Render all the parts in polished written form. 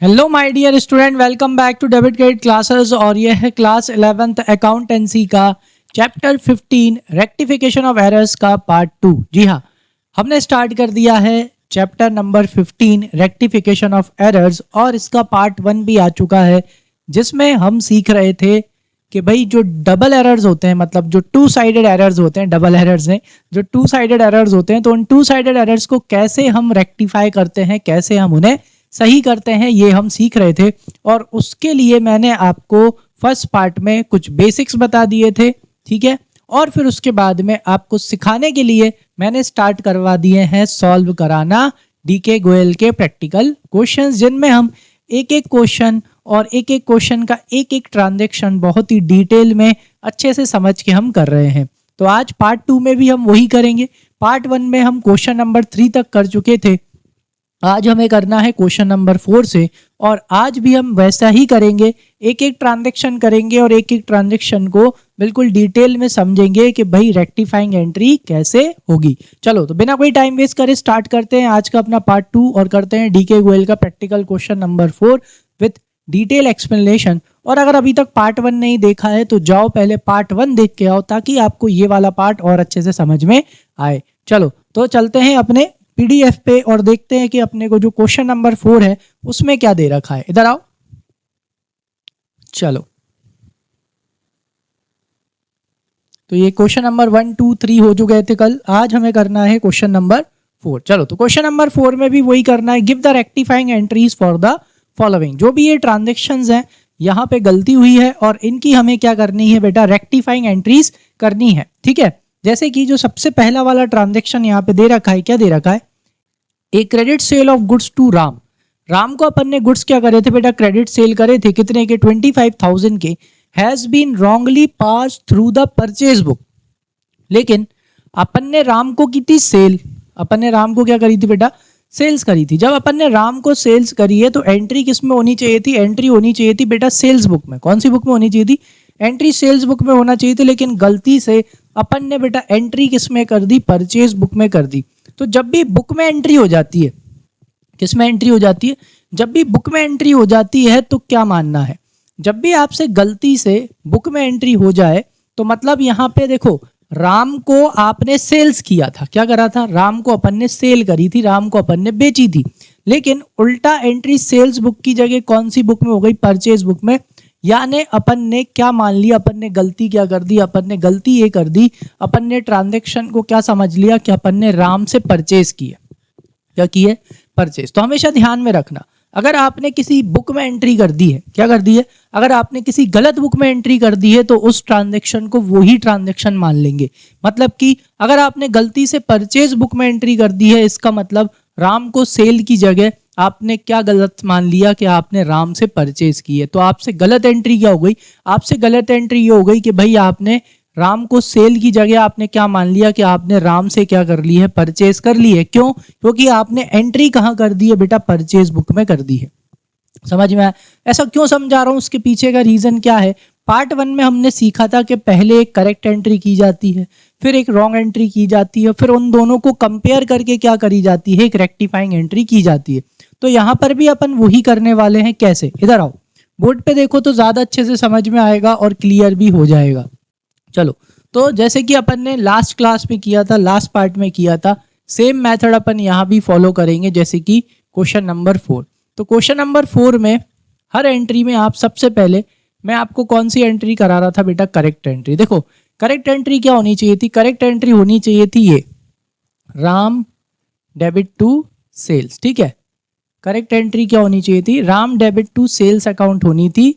Hello my dear student, welcome back to debit credit classes. और यह है class 11th accountancy का chapter 15 rectification of errors का part 2। जी हाँ, हमने स्टार्ट कर दिया है chapter number 15 rectification of errors और इसका पार्ट 1 भी आ चुका है, जिसमें हम सीख रहे थे कि भाई जो डबल एरर्स होते हैं, मतलब जो टू साइडेड एरर्स होते हैं, डबल एरर्स हैं, जो टू साइडेड एरर्स होते हैं, तो उन टू साइडेड एरर्स को कैसे हम रेक्टिफाई करते हैं, कैसे हम उन्हें सही करते हैं, ये हम सीख रहे थे। और उसके लिए मैंने आपको फर्स्ट पार्ट में कुछ बेसिक्स बता दिए थे, ठीक है। और फिर उसके बाद में आपको सिखाने के लिए मैंने स्टार्ट करवा दिए हैं सॉल्व कराना डीके गोयल के प्रैक्टिकल क्वेश्चंस, जिनमें हम एक एक क्वेश्चन और एक एक क्वेश्चन का एक एक ट्रांजैक्शन बहुत ही डिटेल में अच्छे से समझ के हम कर रहे हैं। तो आज पार्ट 2 में भी हम वही करेंगे। पार्ट 1 में हम क्वेश्चन नंबर 3 तक कर चुके थे, आज हमें करना है क्वेश्चन नंबर 4 से, और आज भी हम वैसा ही करेंगे, एक एक ट्रांजैक्शन करेंगे और एक एक ट्रांजैक्शन को बिल्कुल डिटेल में समझेंगे कि भाई रेक्टिफाइंग एंट्री कैसे होगी। चलो, तो बिना कोई टाइम वेस्ट करे स्टार्ट करते हैं आज का अपना पार्ट 2 और करते हैं डीके गोयल का practical question number 4 with detail explanation. और अगर अभी तक पार्ट 1 नहीं देखा है तो जाओ पहले पार्ट 1 देख के आओ, ताकि आपको ये वाला पार्ट और अच्छे से समझ में आए। चलो, तो चलते हैं अपने पीडीएफ पे और देखते हैं कि अपने को जो क्वेश्चन नंबर 4 है उसमें क्या दे रखा है। इधर आओ। चलो, तो ये क्वेश्चन नंबर 1, 2, 3 हो जो गए थे कल, आज हमें करना है क्वेश्चन नंबर 4। चलो, तो क्वेश्चन नंबर 4 में भी वही करना है, give the rectifying entries for the following. जो भी ये ट्रांजेक्शन्स हैं, यहाँ पे गलती हुई है और इनकी हमें क्या करनी है बेटा, रेक्टिफाइंग एंट्रीज करनी है, ठीक है। जैसे कि जो सबसे पहला वाला ट्रांजैक्शन यहाँ पे दे रखा है, क्या दे रखा है, एक credit sale of goods to Ram. Ram को अपन ने गुड्स क्या करे थे बेटा, क्रेडिट सेल करे थे, कितने के, 25,000 के। Has been wrongly pass through the purchase book. लेकिन अपन ने राम को की थी सेल, अपन ने राम को क्या करी थी बेटा, सेल्स करी थी। जब अपन ने राम को सेल्स करी है तो एंट्री किस में होनी चाहिए थी, एंट्री होनी चाहिए थी बेटा सेल्स बुक में। कौन सी बुक में होनी चाहिए थी, एंट्री सेल्स बुक में होना चाहिए थी। लेकिन गलती से अपन ने बेटा एंट्री किस में कर दी, परचेज बुक में कर दी। तो जब भी बुक में एंट्री हो जाती है, किस में एंट्री हो जाती है, जब भी बुक में एंट्री हो जाती है तो क्या मानना है, जब भी आपसे गलती से बुक में एंट्री हो जाए तो मतलब यहाँ पे देखो, राम को आपने सेल्स किया था, क्या करा था, राम को अपन ने सेल करी थी, राम को अपन ने बेची थी। लेकिन उल्टा एंट्री सेल्स बुक की जगह कौन सी बुक में हो गई, परचेज बुक में। यानी अपन ने क्या मान लिया, अपन ने गलती क्या कर दी, अपन ने गलती ये कर दी, अपन ने ट्रांजैक्शन को क्या समझ लिया कि अपन ने राम से परचेज किया, क्या किए, परचेज। तो हमेशा ध्यान में रखना, अगर आपने किसी बुक में एंट्री कर दी है, क्या कर दी है, अगर आपने किसी गलत बुक में एंट्री कर दी है तो उस ट्रांजैक्शन को वही ट्रांजैक्शन मान लेंगे। मतलब कि अगर आपने गलती से परचेज बुक में एंट्री कर दी है, इसका मतलब राम को सेल की जगह आपने क्या गलत मान लिया कि आपने राम से परचेज की है। तो आपसे गलत एंट्री क्या हो गई, आपसे गलत एंट्री ये हो गई कि भाई आपने राम को सेल की जगह आपने क्या मान लिया कि आपने राम से क्या कर ली है, परचेज कर ली है। क्यों, क्योंकि आपने एंट्री कहाँ कर दी है बेटा, परचेज बुक में कर दी है। समझ में आया, ऐसा क्यों समझा रहा हूँ, उसके पीछे का रीजन क्या है। पार्ट 1 में हमने सीखा था कि पहले एक करेक्ट एंट्री की जाती है, फिर एक रॉन्ग एंट्री की जाती है, फिर उन दोनों को कंपेयर करके क्या करी जाती है, एक रेक्टिफाइंग एंट्री की जाती है। तो यहाँ पर भी अपन वही करने वाले हैं। कैसे, इधर आओ, बोर्ड पे देखो तो ज्यादा अच्छे से समझ में आएगा और क्लियर भी हो जाएगा। चलो, तो जैसे कि अपन ने लास्ट क्लास में किया था, लास्ट पार्ट में किया था, सेम मेथड अपन यहाँ भी फॉलो करेंगे, जैसे कि क्वेश्चन नंबर 4। तो क्वेश्चन नंबर 4 में हर एंट्री में आप सबसे पहले मैं आपको कौन सी एंट्री करा रहा था बेटा, करेक्ट एंट्री। देखो, करेक्ट एंट्री क्या होनी चाहिए थी, करेक्ट एंट्री होनी चाहिए थी ये, राम डेबिट टू सेल्स, ठीक है। करेक्ट एंट्री क्या होनी चाहिए थी, Ram debit to sales account होनी थी,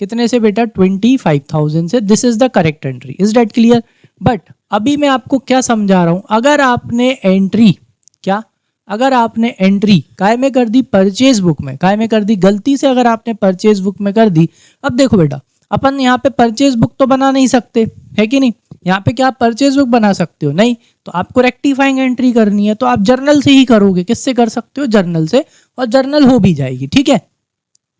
कितने से बेटा, 25,000 से। This is the correct entry, is that clear. But अभी मैं आपको क्या समझा रहा हूं, अगर आपने एंट्री क्या, अगर आपने एंट्री काय में कर दी, परचेज बुक में, काय में कर दी, गलती से अगर आपने परचेज बुक में कर दी। अब देखो बेटा, अपन यहाँ पे परचेज बुक तो बना नहीं सकते, है कि नहीं, यहाँ पे क्या आप परचेज बुक बना सकते हो, नहीं। तो आपको रेक्टिफाइंग एंट्री करनी है तो आप जर्नल से ही करोगे, किससे कर सकते हो, जर्नल से, और जर्नल हो भी जाएगी, ठीक है।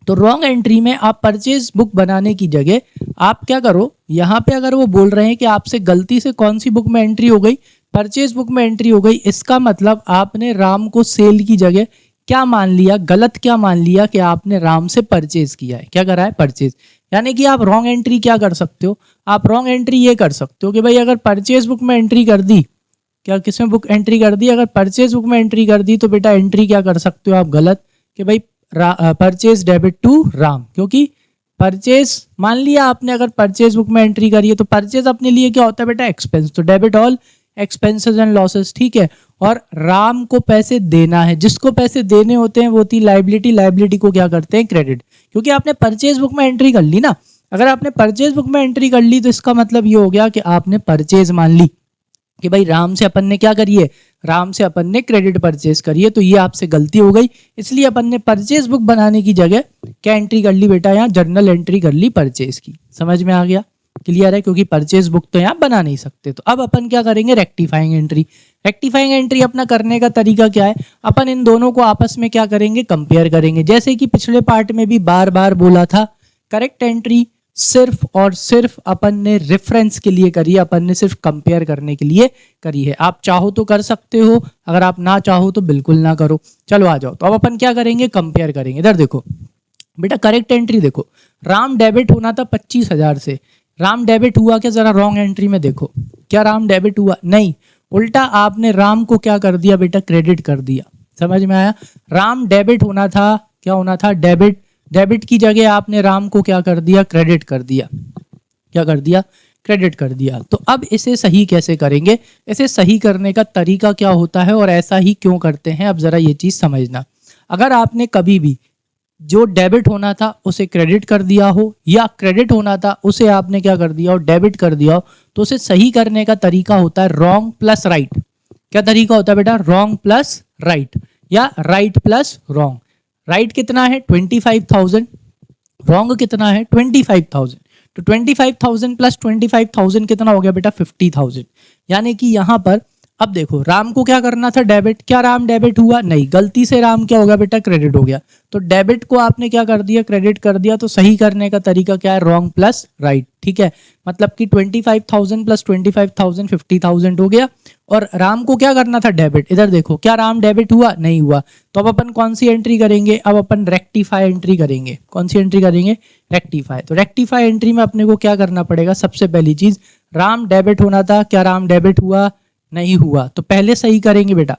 तो रॉन्ग एंट्री में आप परचेज बुक बनाने की जगह आप क्या करो, यहाँ पे अगर वो बोल रहे हैं कि आपसे गलती से कौन सी बुक में एंट्री हो गई, परचेज बुक में एंट्री हो गई, इसका मतलब आपने राम को सेल की जगह क्या मान लिया, गलत क्या मान लिया कि आपने राम से परचेज किया है। क्या करा है, परचेज। यानी कि आप रॉन्ग एंट्री क्या कर सकते हो, आप रॉन्ग एंट्री ये कर सकते हो कि भाई अगर परचेज बुक में एंट्री कर दी, क्या किसमें बुक एंट्री कर दी, अगर परचेज बुक में एंट्री कर दी तो बेटा एंट्री क्या कर सकते हो आप, गलत, कि भाई परचेज डेबिट टू राम। क्योंकि परचेज मान लिया आपने, अगर परचेज बुक में एंट्री करी है तो परचेज अपने लिए क्या होता है बेटा, एक्सपेंस, तो debit all expenses and losses, ठीक है। और राम को पैसे देना है, जिसको पैसे देने होते हैं वो थी लाइबिलिटी, लाइबिलिटी को क्या करते हैं, क्रेडिट। क्योंकि आपने परचेज बुक में एंट्री कर ली ना, अगर आपने परचेज बुक में एंट्री कर ली तो इसका मतलब ये हो गया कि आपने परचेज मान ली कि भाई राम से अपन ने क्या करी है, राम से अपन ने क्रेडिट परचेज करी है, तो ये आपसे गलती हो गई। इसलिए अपन ने परचेज बुक बनाने की जगह क्या एंट्री कर ली बेटा, यहाँ जर्नल एंट्री कर ली परचेज की। समझ में आ गया, क्लियर है, क्योंकि परचेज बुक तो यहाँ बना नहीं सकते। तो अब अपन क्या करेंगे, रेक्टिफाइंग एंट्री। रेक्टिफाइंग एंट्री अपना करने का तरीका क्या है, अपन इन दोनों को आपस में क्या करेंगे, कंपेयर करेंगे। जैसे कि पिछले पार्ट में भी बार बार बोला था, करेक्ट एंट्री सिर्फ और सिर्फ अपन ने रेफरेंस के लिए करी है, अपन ने सिर्फ कंपेयर करने के लिए करी है। आप चाहो तो कर सकते हो, अगर आप ना चाहो तो बिल्कुल ना करो। चलो आ जाओ, तो अब अपन क्या करेंगे, कंपेयर करेंगे। इधर देखो बेटा, करेक्ट एंट्री देखो, राम डेबिट होना था 25,000 से, राम डेबिट हुआ क्या, जरा रॉन्ग एंट्री में देखो, क्या राम डेबिट हुआ, नहीं, उल्टा आपने राम को क्या कर दिया बेटा, क्रेडिट कर दिया। समझ में आया, राम डेबिट होना था, क्या होना था, डेबिट, डेबिट की जगह आपने राम को क्या कर दिया, क्रेडिट कर दिया। क्या कर दिया, क्रेडिट कर दिया। तो अब इसे सही कैसे करेंगे, इसे सही करने का तरीका क्या होता है और ऐसा ही क्यों करते हैं, अब जरा ये चीज समझना। अगर आपने कभी भी जो डेबिट होना था उसे क्रेडिट कर दिया हो, या क्रेडिट होना था उसे आपने क्या कर दिया हो, डेबिट कर दिया हो, तो उसे सही करने का तरीका होता है रॉन्ग प्लस राइट। क्या तरीका होता है बेटा, रॉन्ग प्लस राइट, या राइट प्लस रॉन्ग। राइट कितना है 25,000, रॉन्ग कितना है 25,000, तो 25,000 प्लस 25,000 कितना हो गया बेटा 50,000। यानी कि यहाँ पर अब देखो, राम को क्या करना था, डेबिट, क्या राम डेबिट हुआ, नहीं, गलती से राम क्या होगा बेटा, क्रेडिट हो गया। तो डेबिट को आपने क्या कर दिया, क्रेडिट कर दिया। तो सही करने का तरीका क्या है, रॉन्ग प्लस राइट, ठीक है। मतलब कि 25,000 प्लस 25,000 50,000 हो गया, और राम को क्या करना था, डेबिट। इधर देखो, क्या राम डेबिट हुआ, नहीं हुआ। तो अब अपन कौन सी एंट्री करेंगे, अब अपन रेक्टिफाई एंट्री करेंगे। कौन सी एंट्री करेंगे, रेक्टिफाई। तो रेक्टिफाई एंट्री में अपने को क्या करना पड़ेगा, सबसे पहली चीज, राम डेबिट होना था, क्या राम डेबिट हुआ, नहीं हुआ। तो पहले सही करेंगे बेटा,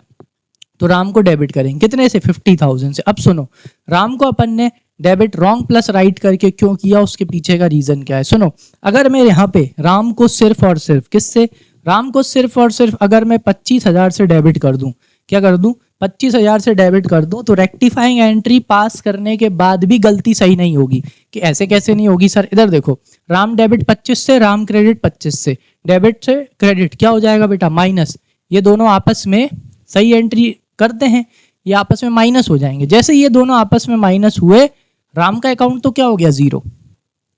तो राम को डेबिट करेंगे, कितने से, 50,000 से। अब सुनो, राम को अपन ने डेबिट रॉन्ग प्लस राइट करके क्यों किया, उसके पीछे का रीजन क्या है, सुनो। अगर मैं यहाँ पे राम को सिर्फ और सिर्फ किससे, राम को सिर्फ और सिर्फ अगर मैं 25,000 से डेबिट कर दूं, क्या कर दूं, 25,000 से डेबिट कर दूं, तो रेक्टिफाइंग एंट्री पास करने के बाद भी गलती सही नहीं होगी। कि ऐसे कैसे नहीं होगी सर, इधर देखो, राम डेबिट 25 से, राम क्रेडिट 25 से, डेबिट से क्रेडिट क्या हो जाएगा बेटा, माइनस। ये दोनों आपस में सही एंट्री करते हैं, ये आपस में माइनस हो जाएंगे। जैसे ये दोनों आपस में माइनस हुए, राम का अकाउंट तो क्या हो गया, जीरो।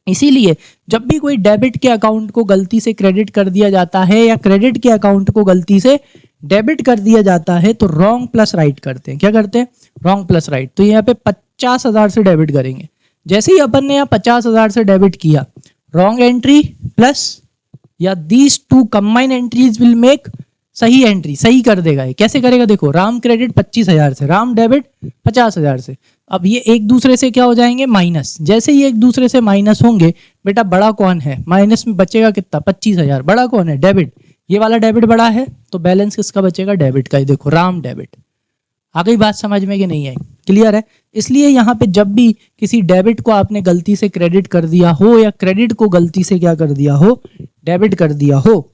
इसीलिए जब भी कोई डेबिट के अकाउंट को गलती से क्रेडिट कर दिया जाता है, या क्रेडिट के अकाउंट को गलती से डेबिट कर दिया जाता है, तो रॉन्ग प्लस राइट करते हैं। क्या करते हैं, रॉन्ग प्लस राइट। तो यहाँ पे 50,000 से डेबिट करेंगे। जैसे ही अपन ने यहाँ 50,000 से डेबिट किया, रॉन्ग एंट्री प्लस, या these to combine entries will make सही एंट्री, सही कर देगा। ये कैसे करेगा, देखो, राम क्रेडिट 25,000 से, राम डेबिट 50,000 से। अब ये एक दूसरे से क्या हो जाएंगे, माइनस। जैसे ही एक दूसरे से माइनस होंगे बेटा, बड़ा कौन है, माइनस में बचेगा कितना, 25,000, बड़ा कौन है, डेबिट। ये वाला डेबिट बड़ा है, तो बैलेंस किसका बचेगा, डेबिट का ही। देखो, राम डेबिट। आ गई बात समझ में कि नहीं आई, क्लियर है। इसलिए यहाँ पे जब भी किसी डेबिट को आपने गलती से क्रेडिट कर दिया हो, या क्रेडिट को गलती से क्या कर दिया हो, डेबिट कर दिया हो,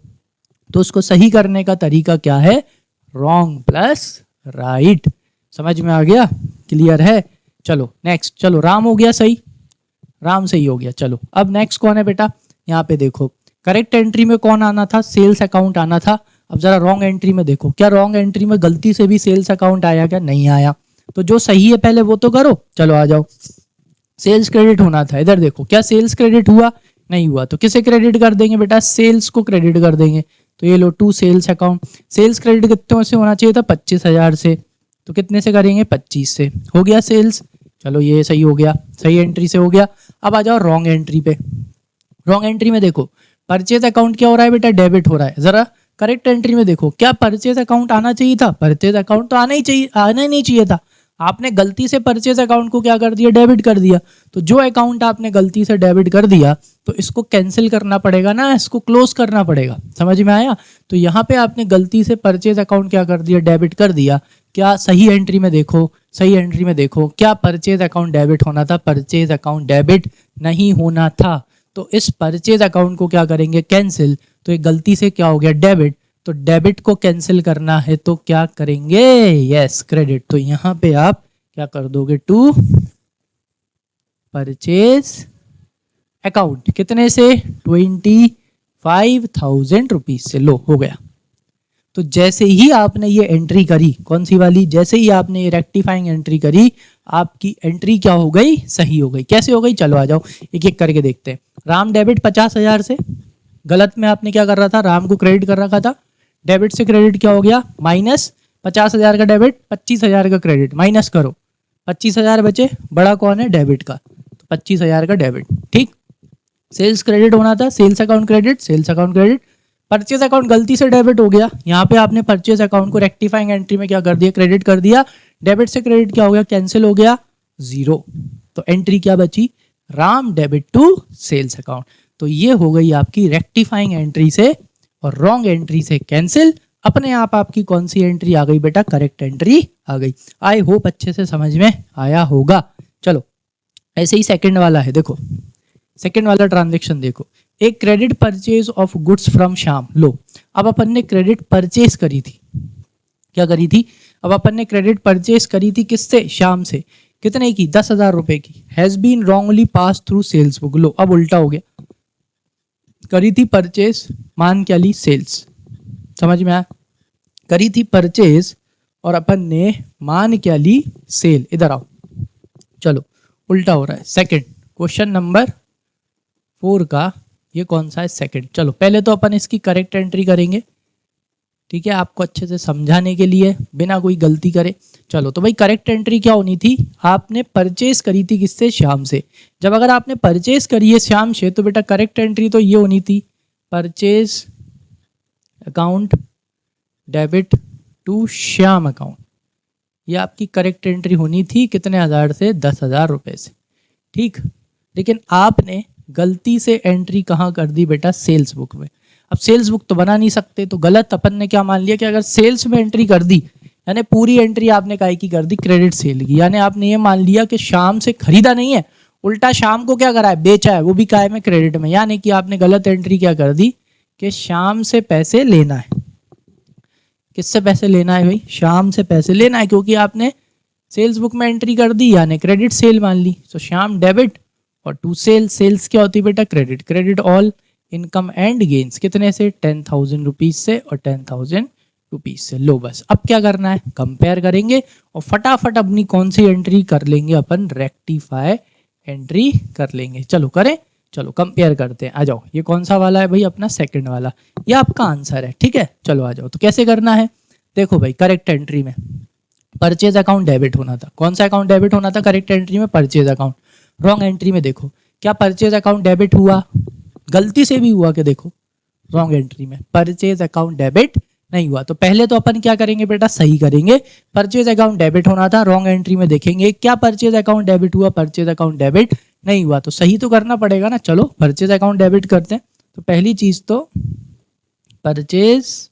तो उसको सही करने का तरीका क्या है, रॉन्ग प्लस राइट। समझ में आ गया, क्लियर है। चलो नेक्स्ट, चलो राम हो गया सही, राम सही हो गया। चलो अब नेक्स्ट कौन है बेटा, यहाँ पे देखो, करेक्ट एंट्री में कौन आना था, सेल्स अकाउंट आना था। अब जरा रॉन्ग एंट्री में देखो, क्या रॉन्ग एंट्री में गलती से भी सेल्स अकाउंट आया, क्या नहीं आया। तो जो सही है पहले वो तो करो। चलो आ जाओ, सेल्स क्रेडिट होना था, इधर देखो, क्या सेल्स क्रेडिट हुआ, नहीं हुआ। तो किसे क्रेडिट कर देंगे बेटा, सेल्स को क्रेडिट कर देंगे। तो ये लो, to sales account, sales credit कितने से होना चाहिए था, 25,000 से, तो कितने से करेंगे, 25 से, हो गया सेल्स। चलो ये सही हो गया, सही एंट्री से हो गया। अब आ जाओ रॉन्ग एंट्री पे। रॉन्ग एंट्री में देखो, परचेज अकाउंट क्या हो रहा है बेटा, डेबिट हो रहा है। जरा करेक्ट एंट्री में देखो, क्या परचेज अकाउंट आना चाहिए था, परचेज अकाउंट तो आना ही नहीं चाहिए था। आपने गलती से परचेज अकाउंट को क्या कर दिया, डेबिट कर दिया। तो जो अकाउंट आपने गलती से डेबिट कर दिया तो इसको कैंसिल करना पड़ेगा ना, इसको क्लोज करना पड़ेगा। समझ में आया? तो यहाँ पे आपने गलती से परचेज अकाउंट क्या कर दिया, डेबिट कर दिया। क्या सही एंट्री में देखो, सही एंट्री में देखो, क्या परचेज अकाउंट डेबिट होना था? परचेज अकाउंट डेबिट नहीं होना था। तो इस परचेज अकाउंट को क्या करेंगे, कैंसिल। तो ये गलती से क्या हो गया, डेबिट। तो डेबिट को कैंसिल करना है तो क्या करेंगे, यस क्रेडिट। तो यहां पे आप क्या कर दोगे, टू परचेज अकाउंट, कितने से, 25,000 रुपीज से। लो हो गया। तो जैसे ही आपने ये एंट्री करी, कौन सी वाली, जैसे ही आपने ये रेक्टिफाइंग एंट्री करी, आपकी एंट्री क्या हो गई, सही हो गई। कैसे हो गई, चलो आ जाओ एक एक करके देखते हैं। राम डेबिट 50,000 से, गलत में आपने क्या कर रहा था, राम को क्रेडिट कर रखा था। डेबिट से क्रेडिट क्या हो गया, माइनस 50,000 का डेबिट, 25,000 का क्रेडिट, माइनस करो, 25,000 बचे, बड़ा कौन है, डेबिट का, तो 25,000 का डेबिट। ठीक, सेल्स क्रेडिट होना था, sales account credit, sales account credit. Purchase account गलती से डेबिट हो गया, यहाँ पे आपने परचेज अकाउंट को रेक्टिफाइंग एंट्री में क्या कर दिया, क्रेडिट कर दिया। डेबिट से क्रेडिट क्या हो गया, कैंसिल हो गया, जीरो। तो एंट्री क्या बची, Ram debit to sales account. तो ये हो गई आपकी रेक्टिफाइंग एंट्री से और रॉन्ग एंट्री से कैंसिल। अपने आप आपकी कौन सी एंट्री आ गई बेटा, करेक्ट एंट्री आ गई। आई होप अच्छे से समझ में आया होगा। चलो ऐसे ही सेकंड वाला है, देखो सेकंड वाला ट्रांजैक्शन देखो, एक credit purchase of goods from Shyam. लो अब अपन ने क्रेडिट परचेज करी थी, क्या करी थी, अब अपन ने क्रेडिट परचेज करी थी किससे, श्याम से। कितने की, 10,000 रुपए की। Has been wrongly pass through sales book. लो अब उल्टा हो गया, करी थी परचेज, मान क्या ली, सेल्स। समझ में आया, करी थी परचेज और अपन ने मान क्या ली, सेल। इधर आओ, चलो उल्टा हो रहा है। सेकंड क्वेश्चन नंबर 4 का ये कौन सा है, सेकंड। चलो पहले तो अपन इसकी करेक्ट एंट्री करेंगे, ठीक है, आपको अच्छे से समझाने के लिए, बिना कोई गलती करे। चलो तो भाई करेक्ट एंट्री क्या होनी थी, आपने परचेज करी थी किससे, श्याम से। जब अगर आपने परचेज करी है श्याम से तो बेटा करेक्ट एंट्री तो ये होनी थी, purchase account debit to Shyam account. ये आपकी करेक्ट एंट्री होनी थी, कितने हज़ार से, 10,000 रुपये से। ठीक, लेकिन आपने गलती से एंट्री कहाँ कर दी बेटा, सेल्स बुक में। अब सेल्स बुक तो बना नहीं सकते, तो गलत अपन ने क्या मान लिया कि अगर सेल्स में एंट्री कर दी, यानी पूरी एंट्री आपने काहे की कर दी, क्रेडिट सेल की। यानी आपने ये मान लिया कि शाम से खरीदा नहीं है, उल्टा शाम को क्या करा है, बेचा है, वो भी काहे में, क्रेडिट में। यानी कि आपने गलत एंट्री क्या कर दी कि शाम से पैसे लेना है। किससे पैसे लेना है भाई, शाम से पैसे लेना है, क्योंकि आपने सेल्स बुक में एंट्री कर दी यानी क्रेडिट सेल मान ली। तो श्याम डेबिट और टू सेल, सेल्स क्या होती है बेटा, credit. Credit all income and gains, कितने से, 10,000 रुपीज से और 10,000 रुपीज से। लो बस अब क्या करना है, कंपेयर करेंगे और फटाफट अपनी कौन सी एंट्री कर लेंगे अपन, रेक्टिफाई एंट्री कर लेंगे। चलो करें, चलो कंपेयर करते हैं। आ जाओ, ये कौन सा वाला है भाई, अपना सेकंड वाला, ये आपका आंसर है। ठीक है, चलो आ जाओ। तो कैसे करना है, देखो भाई करेक्ट एंट्री में परचेज अकाउंट डेबिट होना था। कौन सा अकाउंट डेबिट होना था करेक्ट एंट्री में, परचेज अकाउंट। रॉन्ग एंट्री में देखो, क्या परचेज अकाउंट डेबिट हुआ, गलती से भी हुआ कि देखो रॉन्ग एंट्री में परचेज अकाउंट डेबिट नहीं हुआ। तो पहले तो अपन क्या करेंगे बेटा, सही करेंगे। परचेज अकाउंट डेबिट होना था, रॉन्ग एंट्री में देखेंगे क्या परचेज अकाउंट डेबिट हुआ, परचेज अकाउंट डेबिट नहीं हुआ। तो सही तो करना पड़ेगा ना। चलो परचेज अकाउंट डेबिट करते हैं। तो पहली चीज तो purchase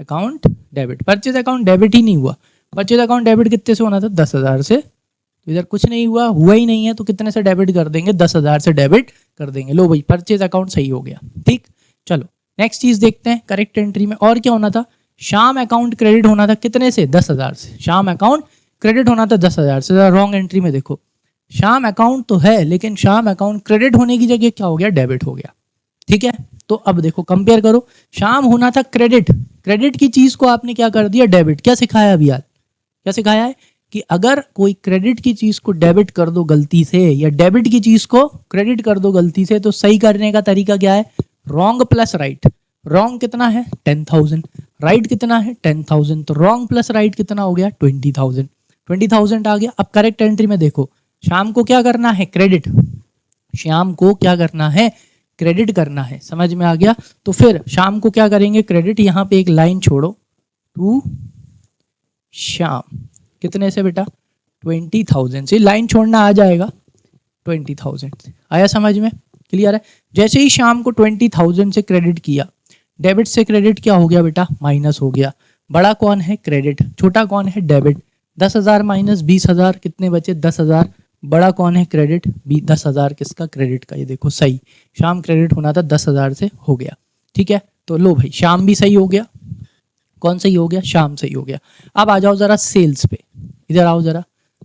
account debit, purchase account debit ही नहीं हुआ। परचेज अकाउंट डेबिट कितने से होना था, 10,000 से। तो इधर कुछ नहीं हुआ, हुआ ही नहीं है, तो कितने से डेबिट कर देंगे, 10,000 से डेबिट कर देंगे। लो भाई परचेज अकाउंट सही हो गया। ठीक, चलो नेक्स्ट चीज देखते हैं करेक्ट एंट्री में। और क्या होना था, शाम अकाउंट क्रेडिट होना था, कितने से, 10,000 से। शाम अकाउंट क्रेडिट होना था 10,000 से। रॉन्ग एंट्री में देखो, शाम अकाउंट तो है लेकिन शाम अकाउंट क्रेडिट होने की जगह क्या हो गया, डेबिट हो गया। ठीक है, तो अब देखो कंपेयर करो, शाम होना था क्रेडिट, क्रेडिट की चीज को आपने क्या कर दिया, डेबिट। क्या सिखाया अभी यार, क्या सिखाया है कि अगर कोई क्रेडिट की चीज को डेबिट कर दो गलती से, या डेबिट की चीज को क्रेडिट कर दो गलती से, तो सही करने का तरीका क्या है, रॉन्ग प्लस राइट। रॉन्ग कितना है, 10,000, राइट कितना है, 10,000। तो रॉन्ग प्लस राइट कितना हो गया, 20,000। 20,000 आ गया। अब करेक्ट एंट्री में देखो, शाम को क्या करना है, क्रेडिट। शाम को क्या करना है, क्रेडिट करना है। समझ में आ गया। तो फिर शाम को क्या करेंगे, क्रेडिट। यहां पे एक लाइन छोड़ो, टू श्याम, कितने से बेटा, 20,000 से लाइन छोड़ना आ जाएगा 20,000। आया समझ में? क्लियर है? जैसे ही शाम को 20,000 से क्रेडिट किया, डेबिट से क्रेडिट क्या हो गया बेटा? माइनस हो गया। बड़ा कौन है? क्रेडिट। छोटा कौन है? डेबिट। 10,000 माइनस 20,000 कितने बचे? 10,000। बड़ा कौन है? क्रेडिट। 10,000 किसका? क्रेडिट का। ये देखो सही, शाम क्रेडिट होना था 10,000 से, हो गया। ठीक है, तो लो भाई शाम भी सही हो गया। कौन सही हो गया? शाम सही हो गया। अब आ जाओ जरा सेल्स पे, इधर आओ जरा।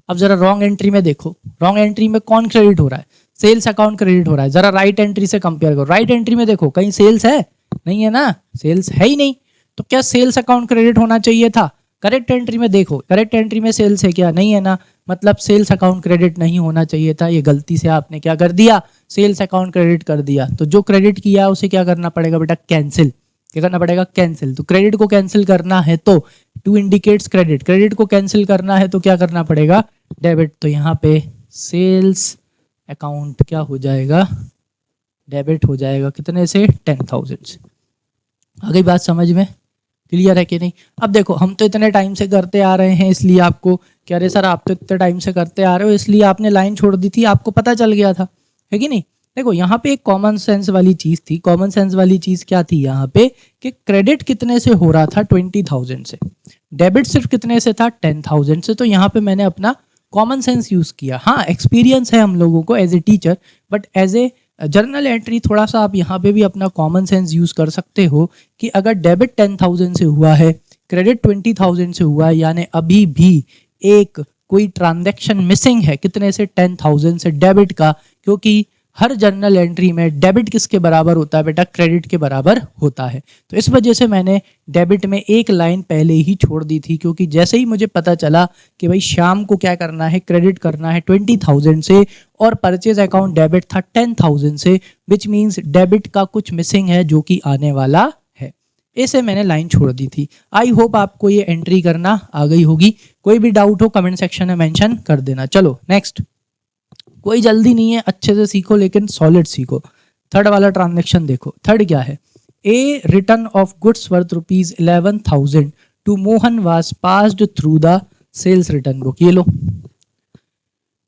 अब जरा रॉन्ग एंट्री में देखो, रॉन्ग एंट्री में कौन क्रेडिट हो रहा है? सेल्स अकाउंट क्रेडिट हो रहा है। जरा राइट एंट्री से कंपेयर करो। राइट एंट्री में देखो, कहीं सेल्स है? नहीं है ना, सेल्स है ही नहीं। तो क्या सेल्स अकाउंट क्रेडिट होना चाहिए था? करेक्ट एंट्री में देखो, करेक्ट एंट्री में सेल्स है क्या? नहीं है ना, मतलब सेल्स अकाउंट क्रेडिट नहीं होना चाहिए था। ये गलती से आपने क्या कर दिया? सेल्स अकाउंट क्रेडिट कर दिया। तो जो क्रेडिट किया उसे क्या करना पड़ेगा बेटा? कैंसिल। क्या करना पड़ेगा? कैंसिल। तो क्रेडिट को कैंसिल करना है तो टू इंडिकेट्स क्रेडिट, क्रेडिट को कैंसिल करना है तो क्या करना पड़ेगा? डेबिट। तो यहाँ पे सेल्स अकाउंट क्या हो जाएगा? डेबिट हो जाएगा। कितने से? 10,000 से। आ गई बात समझ में? क्लियर है कि नहीं? अब देखो, हम तो इतने टाइम से करते आ रहे हैं, इसलिए आपको कह रहे सर आप तो इतने टाइम से करते आ रहे हो इसलिए आपने लाइन छोड़ दी थी, आपको पता चल गया था, है कि नहीं? देखो यहाँ पे एक कॉमन सेंस वाली चीज थी। कॉमन सेंस वाली चीज क्या थी यहाँ पे? कि क्रेडिट कितने से हो रहा था? 20,000 से। डेबिट सिर्फ कितने से था? 10,000 से। तो यहाँ पे मैंने अपना कॉमन सेंस यूज किया। हाँ, एक्सपीरियंस है हम लोगों को as a teacher, but as a journal entry थोड़ा सा आप यहाँ पे भी अपना कॉमन सेंस यूज कर सकते हो कि अगर डेबिट 10,000 से हुआ है, क्रेडिट 20,000 से हुआ है, यानी अभी भी एक कोई ट्रांजैक्शन मिसिंग है। कितने से? 10,000 से डेबिट का, क्योंकि हर जर्नल एंट्री में डेबिट किसके बराबर होता है बेटा? क्रेडिट के बराबर होता है। तो इस वजह से मैंने डेबिट में एक लाइन पहले ही छोड़ दी थी, क्योंकि जैसे ही मुझे पता चला कि भाई शाम को क्या करना है? क्रेडिट करना है 20,000 से, और परचेज अकाउंट डेबिट था 10,000 से, विच मीन्स डेबिट का कुछ मिसिंग है जो कि आने वाला है। ऐसे मैंने लाइन छोड़ दी थी। आई होप आपको ये एंट्री करना आ गई होगी। कोई भी डाउट हो कमेंट सेक्शन में मेंशन कर देना। चलो नेक्स्ट, कोई जल्दी नहीं है, अच्छे से सीखो लेकिन सॉलिड सीखो। थर्ड वाला ट्रांजैक्शन देखो। थर्ड क्या है? A return of goods worth ₹11,000 to Mohan was passed through the sales return book. ये लो,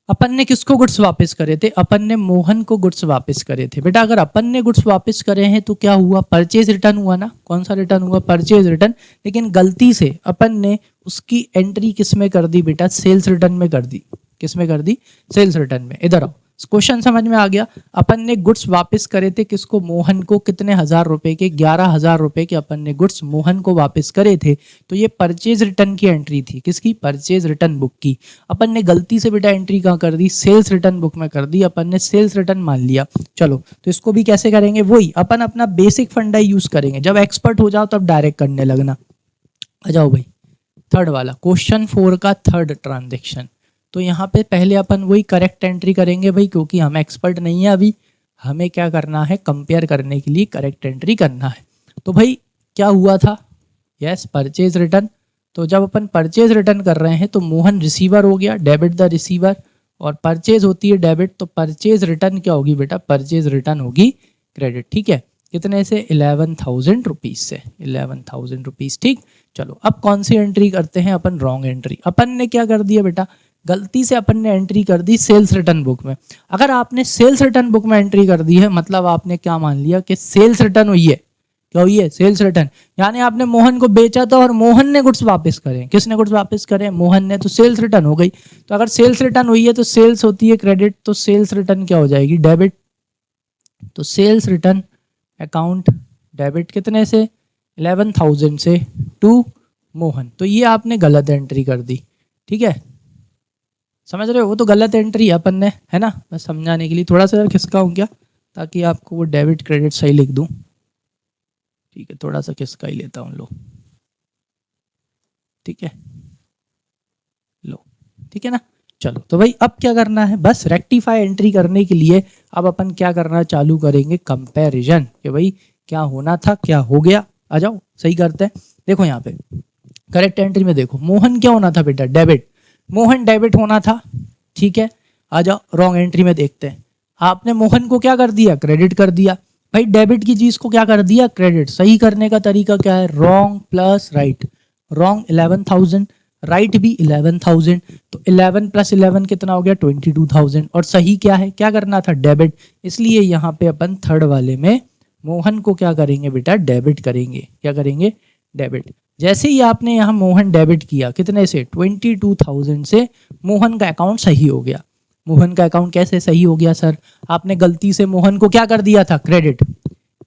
अपन ने किसको गुड्स वापस करे थे? अपन ने मोहन को गुड्स वापस करे थे। बेटा अगर अपन ने गुड्स वापस करे हैं तो क्या हुआ? परचेज रिटर्न हुआ ना। कौन सा रिटर्न हुआ? Purchase return. लेकिन गलती से अपन ने उसकी एंट्री किस में कर दी बेटा? सेल्स रिटर्न में कर दी। किस में कर दी? सेल्स रिटर्न में। इधर आओ, क्वेश्चन समझ में आ गया? अपन ने गुड्स वापस करे थे किसको? मोहन को। कितने हजार रुपए के? 11,000 रुपए के अपन ने गुड्स मोहन को वापस करे थे। तो ये परचेज रिटर्न की एंट्री थी। किसकी? परचेज रिटर्न बुक की। अपन ने गलती से बेटा एंट्री कहाँ कर दी? सेल्स रिटर्न बुक में कर दी। अपन ने सेल्स रिटर्न मान लिया। चलो, तो इसको भी कैसे करेंगे? वही अपन अपना बेसिक फंडा यूज करेंगे। जब एक्सपर्ट हो जाओ तब डायरेक्ट करने लगना। आ जाओ भाई, थर्ड वाला क्वेश्चन 4 का थर्ड ट्रांजेक्शन। तो यहाँ पे पहले अपन वही करेक्ट एंट्री करेंगे भाई, क्योंकि हम एक्सपर्ट नहीं है अभी। हमें क्या करना है? कंपेयर करने के लिए करेक्ट एंट्री करना है। तो भाई क्या हुआ था? Yes, purchase return. तो जब अपन परचेज रिटर्न कर रहे हैं तो मोहन रिसीवर हो गया, डेबिट द रिसीवर, और परचेज होती है डेबिट, तो परचेज रिटर्न क्या होगी बेटा? परचेज रिटर्न होगी क्रेडिट। ठीक है, कितने से? 11,000 रुपीज से। 11,000 रुपीज। ठीक, चलो अब कौन सी एंट्री करते हैं अपन? Wrong entry. अपन ने क्या कर दिया बेटा? गलती से अपन ने एंट्री कर दी सेल्स रिटर्न बुक में। अगर आपने सेल्स रिटर्न बुक में एंट्री कर दी है, मतलब आपने क्या मान लिया कि सेल्स रिटर्न हुई है। क्या हुई है? Sales return. यानी आपने मोहन को बेचा था और मोहन ने गुड्स वापस करे। किसने गुड्स वापस करे? मोहन ने। तो सेल्स रिटर्न हो गई। तो अगर सेल्स रिटर्न हुई है तो सेल्स होती है क्रेडिट, तो सेल्स रिटर्न क्या हो जाएगी? डेबिट। तो सेल्स रिटर्न अकाउंट डेबिट कितने से? 11,000 से टू मोहन। तो ये आपने गलत एंट्री कर दी। ठीक है, समझ रहे हो? वो तो गलत एंट्री है अपन ने, है ना? बस समझाने के लिए थोड़ा सा खिसकाऊं क्या, ताकि आपको वो डेबिट क्रेडिट सही लिख दूं। ठीक है, थोड़ा सा खिसका ही लेता हूँ। लो, ठीक है, लो, ठीक है ना? चलो, तो भाई अब क्या करना है? बस रेक्टिफाई एंट्री करने के लिए अब अपन क्या करना चालू करेंगे? कंपैरिजन, कि भाई क्या होना था, क्या हो गया। आ जाओ सही करते हैं। देखो यहाँ पे करेक्ट एंट्री में देखो, मोहन क्या होना था बेटा? डेबिट। मोहन डेबिट होना था। ठीक है, आ जाओ रॉन्ग एंट्री में देखते हैं। आपने मोहन को क्या कर दिया? क्रेडिट कर दिया। भाई डेबिट की चीज को क्या कर दिया? क्रेडिट। सही करने का तरीका क्या है? Wrong plus right. Wrong 11,000, right भी 11,000, तो 11 प्लस 11 कितना हो गया 22,000, और सही क्या है, क्या करना था, डेबिट, इसलिए यहाँ पे अपन थर्ड वाले में मोहन को क्या करेंगे बेटा, डेबिट करेंगे, क्या करेंगे, डेबिट। जैसे ही आपने यहाँ मोहन डेबिट किया कितने से, 22,000 से, मोहन का अकाउंट सही हो गया। मोहन का अकाउंट कैसे सही हो गया सर, आपने गलती से मोहन को क्या कर दिया था, क्रेडिट,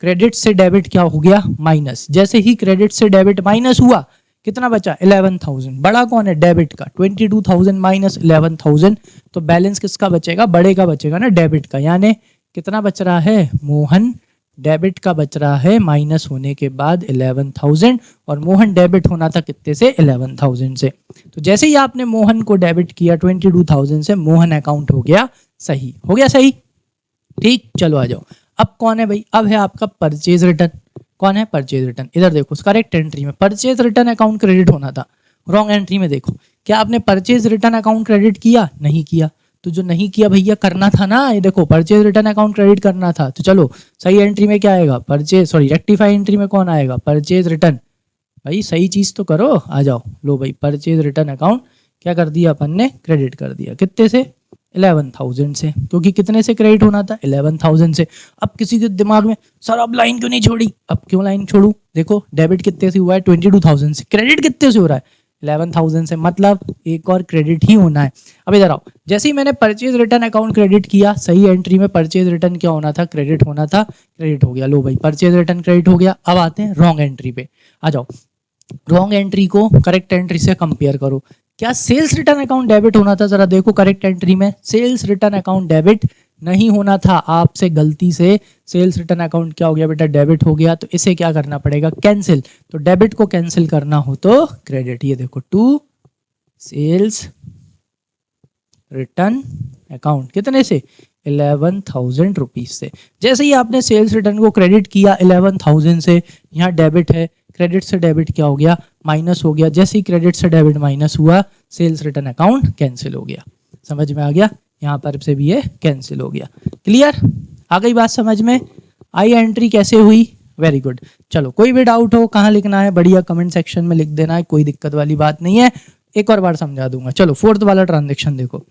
क्रेडिट से डेबिट क्या हो गया, माइनस। जैसे ही क्रेडिट से डेबिट माइनस हुआ कितना बचा, 11,000, बड़ा कौन है, डेबिट का, 22,000 माइनस 11,000, तो बैलेंस किसका बचेगा, बड़े का बचेगा ना, डेबिट का, यानी कितना बच रहा है, मोहन डेबिट का बच रहा है माइनस होने के बाद 11,000, और मोहन डेबिट होना था कितने से, 11,000 से। तो जैसे ही आपने मोहन को डेबिट किया 22,000 से, मोहन अकाउंट हो गया सही, हो गया सही, ठीक। चलो आ जाओ, अब कौन है भाई, अब है आपका परचेज रिटर्न, कौन है, परचेज रिटर्न। इधर देखो करेक्ट एंट्री में परचेज रिटर्न अकाउंट क्रेडिट होना था, रॉन्ग एंट्री में देखो, क्या आपने परचेज रिटर्न अकाउंट क्रेडिट किया, नहीं किया, तो जो नहीं किया भैया करना था ना, ये देखो परचेज रिटर्न अकाउंट क्रेडिट करना था, तो चलो सही एंट्री में क्या आएगा, परचेज, सॉरी रेक्टिफाई एंट्री में कौन आएगा, परचेज रिटर्न, भाई सही चीज तो करो, आ जाओ, लो भाई परचेज रिटर्न अकाउंट क्या कर दिया अपन ने, क्रेडिट कर दिया, कितने से, 11,000 से, क्योंकि कितने से क्रेडिट होना था, 11,000 से। अब किसी के दिमाग में सर अब लाइन क्यों नहीं छोड़ी, अब क्यों लाइन छोड़ू, देखो डेबिट कितने से हुआ है, 22,000 से, क्रेडिट कितने से हो रहा है, 11,000 से, मतलब एक और क्रेडिट ही होना है। अब इधर आओ, जैसे ही मैंने परचेज रिटर्न अकाउंट क्रेडिट किया, सही एंट्री में परचेज रिटर्न क्या होना था, क्रेडिट होना था, क्रेडिट हो गया, लो भाई परचेज रिटर्न क्रेडिट हो गया। अब आते हैं रॉन्ग एंट्री पे, आ जाओ, रॉन्ग एंट्री को करेक्ट एंट्री से कंपेयर करो, क्या सेल्स रिटर्न अकाउंट डेबिट होना था, जरा देखो करेक्ट एंट्री में सेल्स रिटर्न अकाउंट डेबिट नहीं होना था, आपसे गलती से सेल्स रिटर्न अकाउंट क्या हो गया बेटा, डेबिट हो गया, तो इसे क्या करना पड़ेगा, कैंसिल, तो डेबिट को कैंसिल करना हो तो क्रेडिट, ये देखो टू सेल्स रिटर्न अकाउंट, कितने से, 11,000 रुपीज से। जैसे ही आपने सेल्स रिटर्न को क्रेडिट किया 11,000 से, यहाँ डेबिट है, क्रेडिट से डेबिट क्या हो गया, माइनस हो गया, जैसे ही क्रेडिट से डेबिट माइनस हुआ, सेल्स रिटर्न अकाउंट कैंसिल हो गया, समझ में आ गया, यहाँ पर से भी ये कैंसिल हो गया, क्लियर, आ गई बात समझ में, आई एंट्री कैसे हुई, वेरी गुड। चलो कोई भी डाउट हो कहाँ लिखना है, बढ़िया कमेंट सेक्शन में लिख देना है, कोई दिक्कत वाली बात नहीं है, एक और बार समझा दूंगा। चलो फोर्थ वाला ट्रांजेक्शन देखो,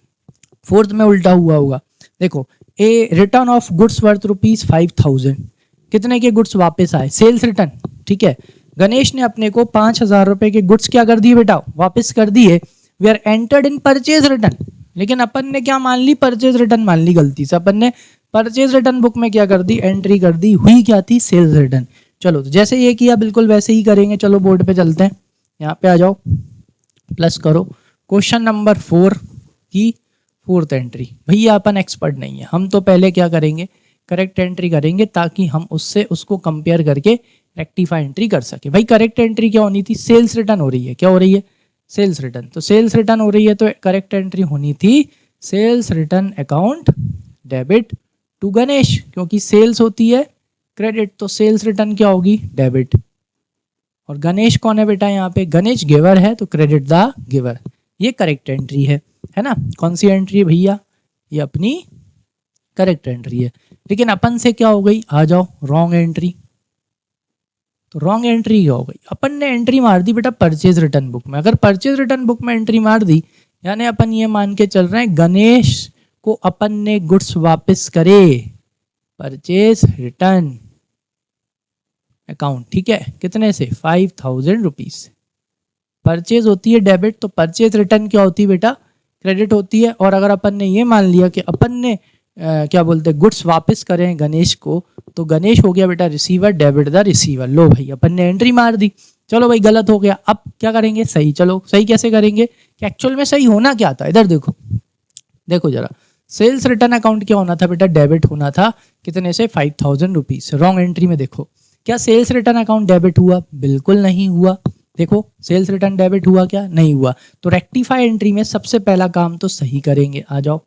फोर्थ में उल्टा हुआ होगा, देखो ए रिटर्न ऑफ गुड्स वर्थ ₹5,000, कितने के गुड्स वापस आए, सेल्स रिटर्न, ठीक है, गणेश ने अपने को 5,000 रुपए के गुड्स क्या कर दिए बेटा, वापस कर दिए, we are entered in purchase return, लेकिन अपन ने क्या मान ली, परचेज रिटर्न मान ली, गलती से अपन ने परचेज रिटर्न बुक में क्या कर दी, एंट्री कर दी, हुई क्या थी, सेल्स रिटर्न। चलो तो जैसे ये किया बिल्कुल वैसे ही करेंगे, चलो बोर्ड पे चलते हैं, यहाँ पे आ जाओ, प्लस करो, क्वेश्चन नंबर 4 की फोर्थ एंट्री, भैया अपन एक्सपर्ट नहीं है, हम तो पहले क्या करेंगे, करेक्ट एंट्री करेंगे, ताकि हम उससे उसको कंपेयर करके रेक्टिफाई एंट्री कर सके। भाई करेक्ट एंट्री क्या होनी थी, सेल्स रिटर्न हो रही है, क्या हो रही है, सेल्स रिटर्न, तो सेल्स रिटर्न हो रही है, तो करेक्ट एंट्री होनी थी sales return account debit to Ganesh, क्योंकि सेल्स होती है क्रेडिट, तो सेल्स रिटर्न क्या होगी, डेबिट, और गणेश कौन है बेटा, यहाँ पे गणेश गिवर है, तो क्रेडिट द गिवर, ये करेक्ट एंट्री है ना। कौन सी एंट्री है भैया, ये अपनी करेक्ट एंट्री है, लेकिन अपन से क्या हो गई, आ जाओ रॉन्ग एंट्री, तो रॉन्ग एंट्री क्या हो गई, अपन ने एंट्री मार दी बेटा परचेज रिटर्न बुक में, अगर परचेज रिटर्न बुक में एंट्री मार दी, यानी अपन ये मान के चल रहे हैं गणेश को अपन ने गुड्स वापस करे, परचेज रिटर्न अकाउंट, ठीक है, कितने से, 5,000 रुपीज, परचेज होती है डेबिट, तो परचेज रिटर्न क्या होती है बेटा, क्रेडिट होती है, और अगर अपन ने ये मान लिया कि अपन ने क्या बोलते हैं गुड्स वापस करें गणेश को, तो गणेश हो गया बेटा रिसीवर, डेबिट द रिसीवर, लो भाई अपन ने एंट्री मार दी, चलो भाई गलत हो गया, अब क्या करेंगे, सही, चलो सही कैसे करेंगे, कि एक्चुअल में सही होना क्या था, इधर देखो, देखो जरा, सेल्स रिटर्न अकाउंट क्या होना था बेटा, डेबिट होना था, कितने से, 5,000 रुपीज, रॉन्ग एंट्री में देखो, क्या सेल्स रिटर्न अकाउंट डेबिट हुआ, बिल्कुल नहीं हुआ, देखो सेल्स रिटर्न डेबिट हुआ क्या, नहीं हुआ, तो रेक्टिफाई एंट्री में सबसे पहला काम तो सही करेंगे, आ जाओ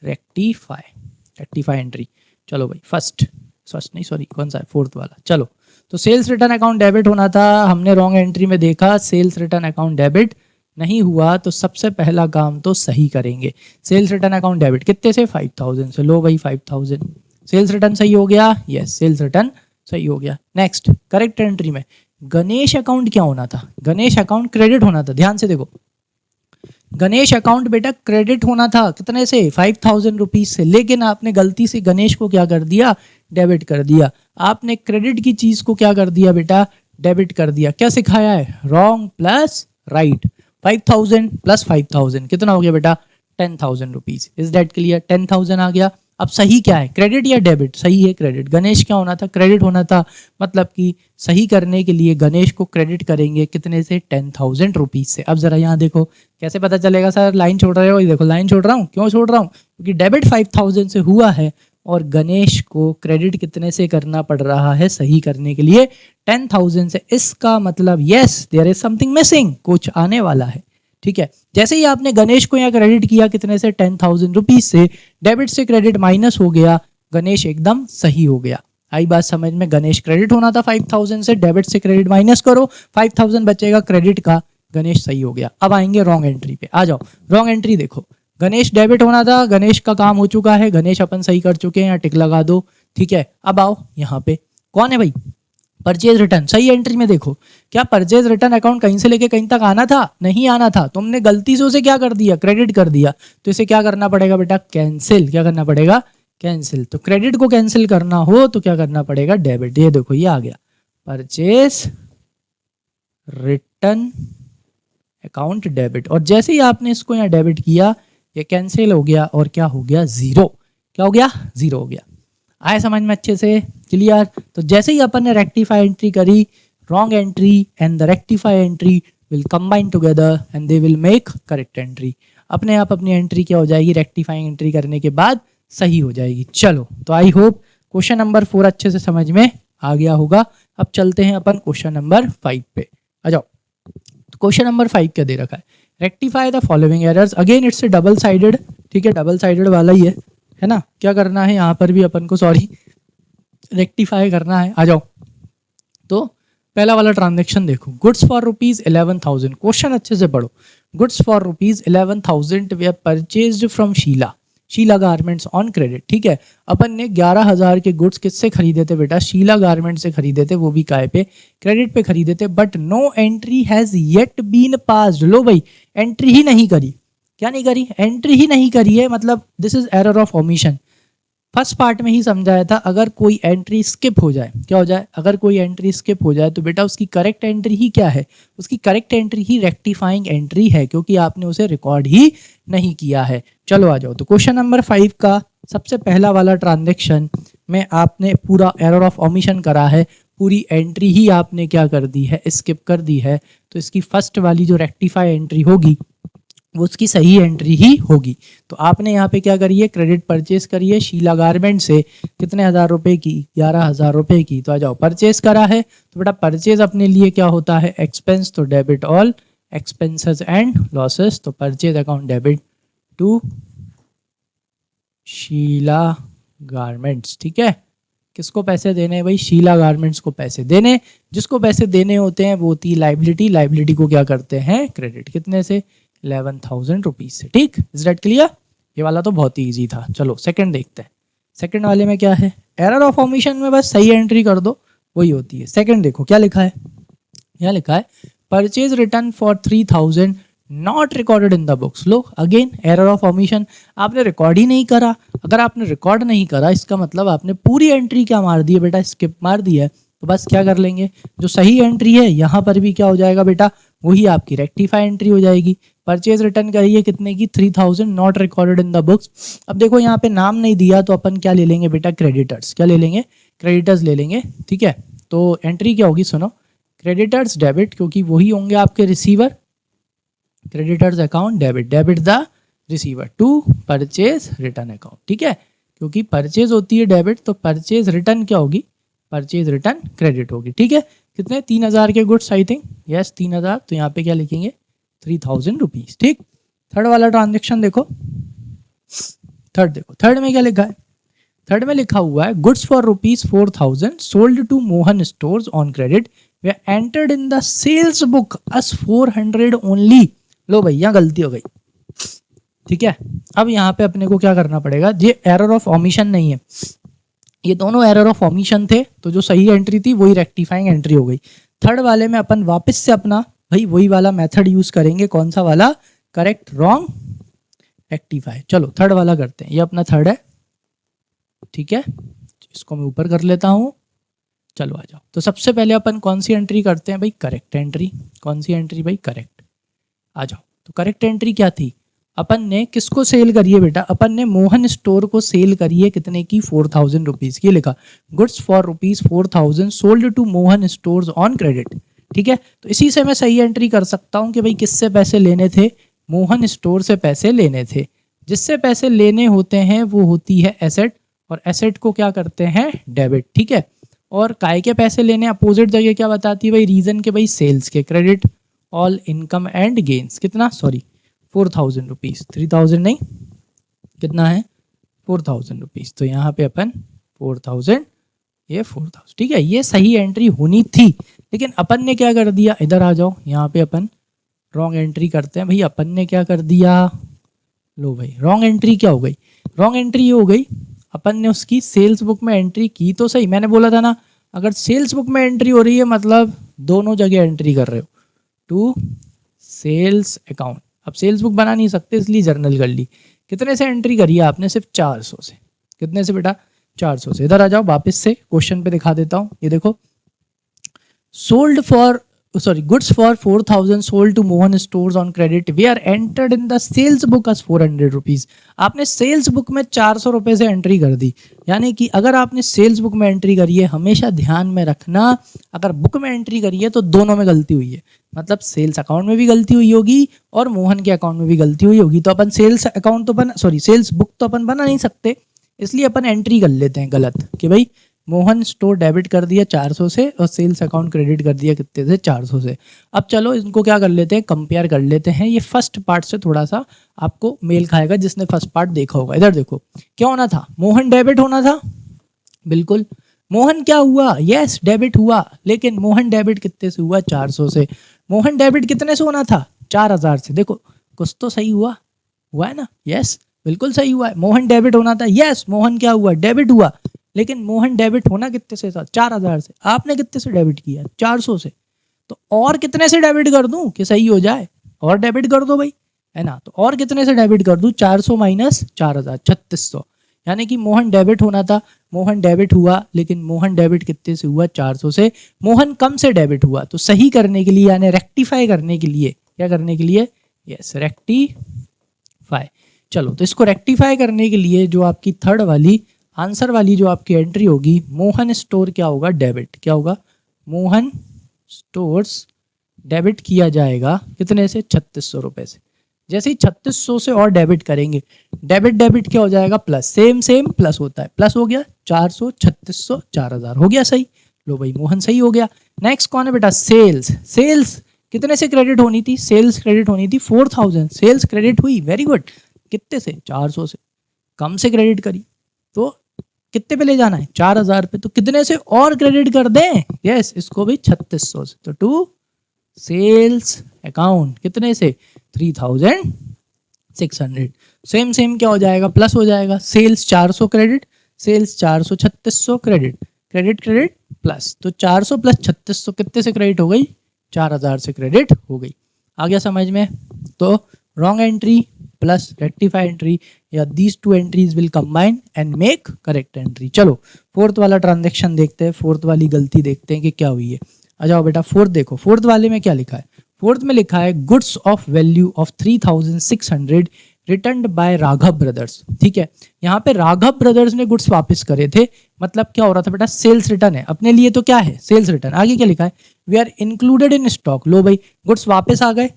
रेक्टिफाई एंट्री, चलो भाई फर्स्ट नहीं सॉरी कौन सा है, फोर्थ वाला, चलो तो सेल्स रिटर्न अकाउंट डेबिट होना था, हमने रॉन्ग एंट्री में देखा सेल्स रिटर्न अकाउंट डेबिट नहीं हुआ, तो सबसे पहला काम तो सही करेंगे, सेल्स रिटर्न अकाउंट डेबिट कितने से, 5,000 से, लो भाई 5,000, सेल्स रिटर्न सही हो गया, यस सेल्स रिटर्न सही हो गया। नेक्स्ट करेक्ट एंट्री में गणेश अकाउंट क्या होना था, गणेश अकाउंट क्रेडिट होना था, ध्यान से देखो गणेश अकाउंट बेटा क्रेडिट होना था कितने से 5,000 रुपीज से, लेकिन आपने गलती से गणेश को क्या कर दिया, डेबिट कर दिया। आपने क्रेडिट की चीज को क्या कर दिया बेटा, डेबिट कर दिया। क्या सिखाया है, रॉन्ग प्लस राइट। 5,000 प्लस 5,000 कितना हो गया बेटा, 10,000 रुपीज। इज दैट क्लियर, 10,000 आ गया। अब सही क्या है, क्रेडिट या डेबिट, सही है क्रेडिट। गणेश क्या होना था, क्रेडिट होना था, मतलब कि सही करने के लिए गणेश को क्रेडिट करेंगे कितने से, 10,000 रुपीज से। अब जरा यहाँ देखो कैसे पता चलेगा, सर लाइन छोड़ रहे हो, ये देखो लाइन छोड़ रहा हूँ, क्यों छोड़ रहा हूँ, क्योंकि डेबिट 5,000 से हुआ है और गणेश को क्रेडिट कितने से करना पड़ रहा है, सही करने के लिए 10,000 से। इसका मतलब yes there is something missing, कुछ आने वाला है। ठीक है, जैसे ही आपने गणेश को यहाँ क्रेडिट किया कितने से, 10,000 रुपीज से, डेबिट से क्रेडिट माइनस हो गया, गणेश एकदम सही हो गया। आई बात समझ में, गणेश क्रेडिट होना था 5,000 से, डेबिट से क्रेडिट माइनस करो, 5,000 बचेगा क्रेडिट का, गणेश सही हो गया। अब आएंगे रॉन्ग एंट्री पे, आ जाओ रॉन्ग एंट्री देखो। गणेश डेबिट होना था, गणेश का काम हो चुका है, गणेश अपन सही कर चुके हैं, यहाँ टिक लगा दो। ठीक है, अब आओ यहाँ पे, कौन है भाई, परचेज रिटर्न। सही एंट्री में देखो, क्या परचेज रिटर्न अकाउंट कहीं से लेके कहीं तक आना था, नहीं आना था, तुमने गलती से उसे क्या कर दिया, क्रेडिट कर दिया। तो इसे क्या करना पड़ेगा बेटा, कैंसिल। क्या करना पड़ेगा, कैंसिल। तो क्रेडिट को कैंसिल करना हो तो क्या करना पड़ेगा, डेबिट। ये देखो ये आ गया, परचेज रिटर्न अकाउंट डेबिट, और जैसे ही आपने इसको यहाँ डेबिट किया ये कैंसिल हो गया और क्या हो गया, जीरो। क्या हो गया, जीरो हो गया। आए समझ में अच्छे से, क्लियर। तो जैसे ही अपन ने रेक्टिफाई एंट्री करी, wrong entry and the rectify entry will combine together and they will make correct entry. अपने आप अपनी एंट्री क्या हो जाएगी, रेक्टिफाइंग एंट्री करने के बाद सही हो जाएगी। चलो, तो आई होप क्वेश्चन नंबर 4 अच्छे से समझ में आ गया होगा। अब चलते हैं अपन क्वेश्चन नंबर 5 पे, आ जाओ। तो क्वेश्चन नंबर 5 क्या दे रखा है, rectify the following errors. Again it's double sided, ठीक है, डबल साइडेड वाला ही है ना। क्या करना है यहाँ पर भी अपन को, सॉरी, रेक्टिफाई करना है। आ जाओ, तो पहला वाला ट्रांजेक्शन देखो, गुड्स फॉर रुपीज 11,000। क्वेश्चन अच्छे से पढ़ो। Goods for rupees 11,000 we purchased from Sheela garments on credit. ठीक है, अपन ने 11,000 के गुड्स किससे खरीदे थे बेटा, शीला गारमेंट से खरीदे थे, वो भी काय पे, क्रेडिट पे खरीदे थे। But no entry has yet been passed. लो भाई, एंट्री ही नहीं करी। क्या नहीं करी, एंट्री ही नहीं करी है, मतलब this is error of omission. First part में ही समझाया था, अगर कोई एंट्री स्किप हो जाए, क्या हो जाए, अगर कोई एंट्री स्किप हो जाए तो बेटा उसकी करेक्ट एंट्री ही क्या है, उसकी करेक्ट एंट्री ही रेक्टिफाइंग एंट्री है, क्योंकि आपने उसे रिकॉर्ड ही नहीं किया है। चलो आ जाओ, तो क्वेश्चन नंबर 5 का सबसे पहला वाला ट्रांजेक्शन में आपने पूरा एरर ऑफ ओमिशन करा है, पूरी एंट्री ही आपने क्या कर दी है, स्किप कर दी है। तो इसकी फर्स्ट वाली जो रेक्टिफाई एंट्री होगी वो उसकी सही एंट्री ही होगी। तो आपने यहाँ पे क्या करिए, क्रेडिट परचेस करिए शीला गारमेंट से, कितने हज़ार रुपए की, 11,000 रुपए की। तो आ जाओ, परचेस करा है तो बेटा परचेज अपने लिए क्या होता है, एक्सपेंस। तो debit all expenses and losses. तो purchase account debit to Sheela garments. ठीक है, किसको पैसे देने हैं भाई, शीला गारमेंट्स को पैसे देने। जिसको पैसे देने होते हैं वो होती है लाइबिलिटी, लाइबिलिटी को क्या करते हैं, क्रेडिट। कितने से, 11,000 रुपीज से। ठीक, इज दैट क्लियर। ये वाला तो बहुत ही ईजी था। चलो सेकंड देखते हैं। सेकंड वाले में क्या है, एरर ऑफ ओमिशन में बस सही एंट्री कर दो, वही होती है। सेकंड देखो क्या लिखा है, यहाँ लिखा है purchase return for 3,000 not recorded in the books. Low again error of omission, आपने रिकॉर्ड ही नहीं करा। अगर आपने रिकॉर्ड नहीं करा इसका मतलब आपने पूरी एंट्री क्या मार दी है बेटा, स्किप मार दी है। तो बस क्या कर लेंगे, जो सही एंट्री है यहाँ पर भी क्या हो जाएगा बेटा, वही आपकी रेक्टिफाई एंट्री हो जाएगी। परचेज रिटर्न करिए कितने की, 3,000 not recorded in the books. अब देखो यहाँ पे नाम नहीं दिया तो अपन क्या ले लेंगे बेटा, क्रेडिटर्स। क्या ले लेंगे, क्रेडिटर्स ले लेंगे। ठीक है, तो एंट्री क्या होगी, सुनो, क्रेडिटर्स डेबिट, क्योंकि वही होंगे आपके receiver. Creditors account debit, debit the receiver to purchase return account. ठीक है, क्योंकि परचेज होती है डेबिट, तो परचेज रिटर्न क्या होगी, परचेज रिटर्न क्रेडिट होगी। ठीक है, कितने, 3,000 के गुड्स, आई थिंक यस 3,000। तो यहाँ पे क्या लिखेंगे, 3,000 रुपीज। ठीक, थर्ड वाला ट्रांजेक्शन देखो, थर्ड देखो, थर्ड में क्या लिखा है, थर्ड में लिखा हुआ है goods for rupees 4,000 sold to Mohan stores on credit were entered in the sales book as 400 only. लो भैया गलती हो गई। ठीक है, अब यहाँ पे अपने को क्या करना पड़ेगा, ये एरर ऑफ ओमिशन नहीं है, ये दोनों एरर ऑफ ओमिशन थे। तो जो सही एंट्री थी वही रेक्टिफाइंग एंट्री हो गई। थर्ड वाले में अपन वापस से अपना भाई वही वाला मेथड यूज करेंगे, कौन सा वाला, करेक्ट, रॉन्ग, रेक्टिफाई। चलो थर्ड वाला करते हैं, ये अपना थर्ड है, ठीक है, इसको मैं ऊपर कर लेता हूँ। चलो आ जाओ। तो सबसे पहले अपन कौन सी एंट्री करते हैं भाई, करेक्ट एंट्री। कौन सी एंट्री भाई, करेक्ट। आ जाओ। तो करेक्ट एंट्री क्या थी, अपन ने किसको सेल करी है बेटा, अपन ने मोहन स्टोर को सेल करी है, कितने की, 4000 रुपीज की। लिखा goods for ₹4000 sold to Mohan stores on credit, ठीक है। तो इसी से मैं सही एंट्री कर सकता हूँ कि भाई किससे पैसे लेने थे, मोहन स्टोर से पैसे लेने थे। जिससे पैसे लेने होते हैं वो होती है एसेट, और एसेट को क्या करते हैं, डेबिट, ठीक है। और काय के पैसे लेने, अपोजिट जगह क्या बताती है भाई, रीजन के भाई सेल्स के, credit all income and gains. कितना, सॉरी 4000 रुपीज़, 3000 नहीं, कितना है 4000 रुपीज़। तो यहाँ पे अपन 4000, ये 4000, ठीक है। ये सही एंट्री होनी थी, लेकिन अपन ने क्या कर दिया, इधर आ जाओ, यहाँ पे अपन रॉन्ग एंट्री करते हैं भाई। अपन ने क्या कर दिया, लो भाई रॉन्ग एंट्री क्या हो गई, रॉन्ग एंट्री ये हो गई, अपन ने उसकी सेल्स बुक में एंट्री की तो सही, मैंने बोला था ना अगर सेल्स बुक में एंट्री हो रही है मतलब दोनों जगह एंट्री कर रहे हो, टू सेल्स अकाउंट। अब सेल्स बुक बना नहीं सकते इसलिए जर्नल कर ली। कितने से एंट्री करी है आपने, सिर्फ 400 से। कितने से बेटा, 400 से। इधर आ जाओ वापस से, क्वेश्चन पे दिखा देता हूँ, ये देखो, sold for goods for 4000 sold to Mohan stores on credit we are entered in the sales book as 400 rupees. आपने सेल्स बुक में 400 रुपये से एंट्री कर दी। यानी कि अगर आपने सेल्स बुक में एंट्री करी है, हमेशा ध्यान में रखना, अगर बुक में एंट्री करी है तो दोनों में गलती हुई है, मतलब सेल्स अकाउंट में भी गलती हुई होगी और मोहन के अकाउंट में भी गलती हुई होगी। तो अपन सेल्स अकाउंट तो सेल्स बुक तो अपन बना नहीं सकते, इसलिए अपन एंट्री कर लेते हैं गलत कि भाई मोहन स्टोर डेबिट कर दिया 400 से और सेल्स अकाउंट क्रेडिट कर दिया कितने से, 400 से। अब चलो इनको क्या कर लेते हैं, कंपेयर कर लेते हैं। ये फर्स्ट पार्ट से थोड़ा सा आपको मेल खाएगा, जिसने फर्स्ट पार्ट देखा होगा। इधर देखो क्या होना था, मोहन डेबिट होना था, बिल्कुल। मोहन क्या हुआ, यस डेबिट हुआ, लेकिन मोहन डेबिट कितने से हुआ, 400 से। मोहन डेबिट कितने से होना था, 4000 से। देखो कुछ तो सही हुआ, हुआ है ना, यस बिल्कुल सही हुआ है। मोहन डेबिट होना था, यस मोहन क्या हुआ, डेबिट हुआ, लेकिन मोहन डेबिट होना कितने से था, 4000 से। आपने कितने से डेबिट किया, 400 से। तो और कितने से डेबिट कर दूं कि सही हो जाए, और डेबिट कर दो भाई, है ना। तो और कितने से डेबिट कर दूं, 400 माइनस 4000, 3600। यानी कि मोहन डेबिट होना था, मोहन डेबिट हुआ, लेकिन मोहन डेबिट कितने से हुआ, 400 से। मोहन कम से डेबिट हुआ, तो सही करने के लिए यानी रेक्टिफाई करने के लिए, क्या करने के लिए, यस रेक्टिफाई। चलो तो इसको रेक्टिफाई करने के लिए जो आपकी थर्ड वाली आंसर वाली जो आपकी एंट्री होगी, मोहन स्टोर क्या होगा, डेबिट। क्या होगा, मोहन स्टोर्स डेबिट किया जाएगा कितने से, 3600 रुपये से। जैसे ही 3600 से और डेबिट करेंगे, डेबिट डेबिट क्या हो जाएगा, प्लस, सेम सेम प्लस होता है, प्लस हो गया 400, 3600, 4000 हो गया सही। लो भाई मोहन सही हो गया। नेक्स्ट कौन है बेटा, सेल्स। सेल्स कितने से क्रेडिट होनी थी, सेल्स क्रेडिट होनी थी 4000, सेल्स क्रेडिट हुई, वेरी गुड। कितने से, 400 से, कम से क्रेडिट करी, तो कितने पे ले जाना है, 4000 पे। तो कितने से और क्रेडिट कर दें, यस इसको भी 3600 से। तो टू सेल्स अकाउंट कितने से, 3600। सेम सेम क्या हो जाएगा, प्लस हो जाएगा। Sales 400 credit, sales 400, 3600 credit, credit credit plus. तो 400 प्लस 3600 कितने से क्रेडिट हो गई, 4000 से क्रेडिट हो गई। आ गया समझ में। तो wrong entry plus rectify entry, या these two entries will combine and make correct entry. चलो फोर्थ वाला ट्रांजेक्शन देखते हैं, फोर्थ वाली गलती देखते हैं कि क्या हुई है। आ जाओ बेटा फोर्थ देखो, फोर्थ वाले में क्या लिखा है, फोर्थ में लिखा है goods of value of 3600 return by Raghav brothers. ठीक है, यहाँ पे राघव ब्रदर्स ने गुड्स वापस करे थे, मतलब क्या हो रहा था बेटा, सेल्स रिटर्न है। अपने लिए तो क्या है, सेल्स रिटर्न। आगे क्या लिखा है, we are included in stock. लो भाई गुड्स वापस आ गए,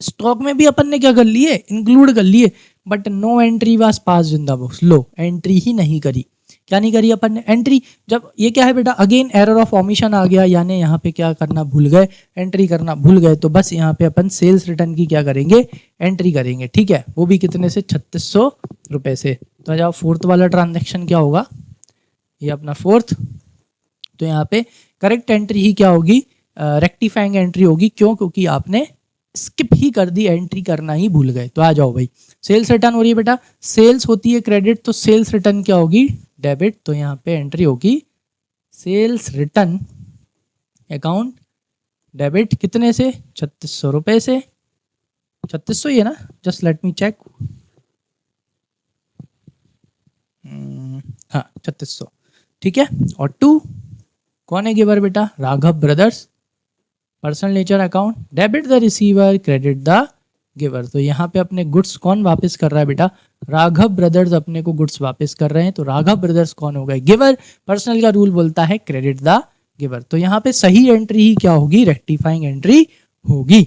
स्टॉक में भी अपन ने क्या कर लिए, इंक्लूड कर लिए, but no entry was pass in the books. लो एंट्री ही नहीं करी। क्या नहीं करी अपन ने, एंट्री। जब ये क्या है बेटा, अगेन एरर ऑफ ओमिशन आ गया, यानी यहाँ पे क्या करना भूल गए, एंट्री करना भूल गए। तो बस यहाँ पे अपन सेल्स रिटर्न की क्या करेंगे, एंट्री करेंगे। ठीक है, वो भी कितने से, 3600 रुपये से। तो जाओ फोर्थ वाला ट्रांजेक्शन क्या होगा, ये अपना फोर्थ। तो यहाँ पे करेक्ट एंट्री ही क्या होगी, रेक्टिफाइंग एंट्री होगी। क्यों, क्योंकि आपने स्किप ही कर दी, एंट्री करना ही भूल गए। तो आ जाओ भाई, सेल्स रिटर्न हो रही है बेटा, सेल्स होती है क्रेडिट, तो सेल्स रिटर्न क्या होगी, डेबिट। तो यहाँ पे एंट्री होगी सेल्स रिटर्न अकाउंट डेबिट कितने से, 3600 रुपये से। 3600 ही है ना, जस्ट लेट मी चेक। हाँ 3600, ठीक है। और 2 कौन है गिवर बेटा, Raghav brothers, personal nature account, debit the receiver credit the giver. तो यहाँ पे अपने गुड्स कौन वापस कर रहा है बेटा, राघव ब्रदर्स अपने को गुड्स वापस कर रहे हैं। तो राघव ब्रदर्स कौन हो गए, गिवर। पर्सनल का रूल बोलता है क्रेडिट द गिवर। तो यहाँ पे सही एंट्री ही क्या होगी, रेक्टिफाइंग एंट्री होगी।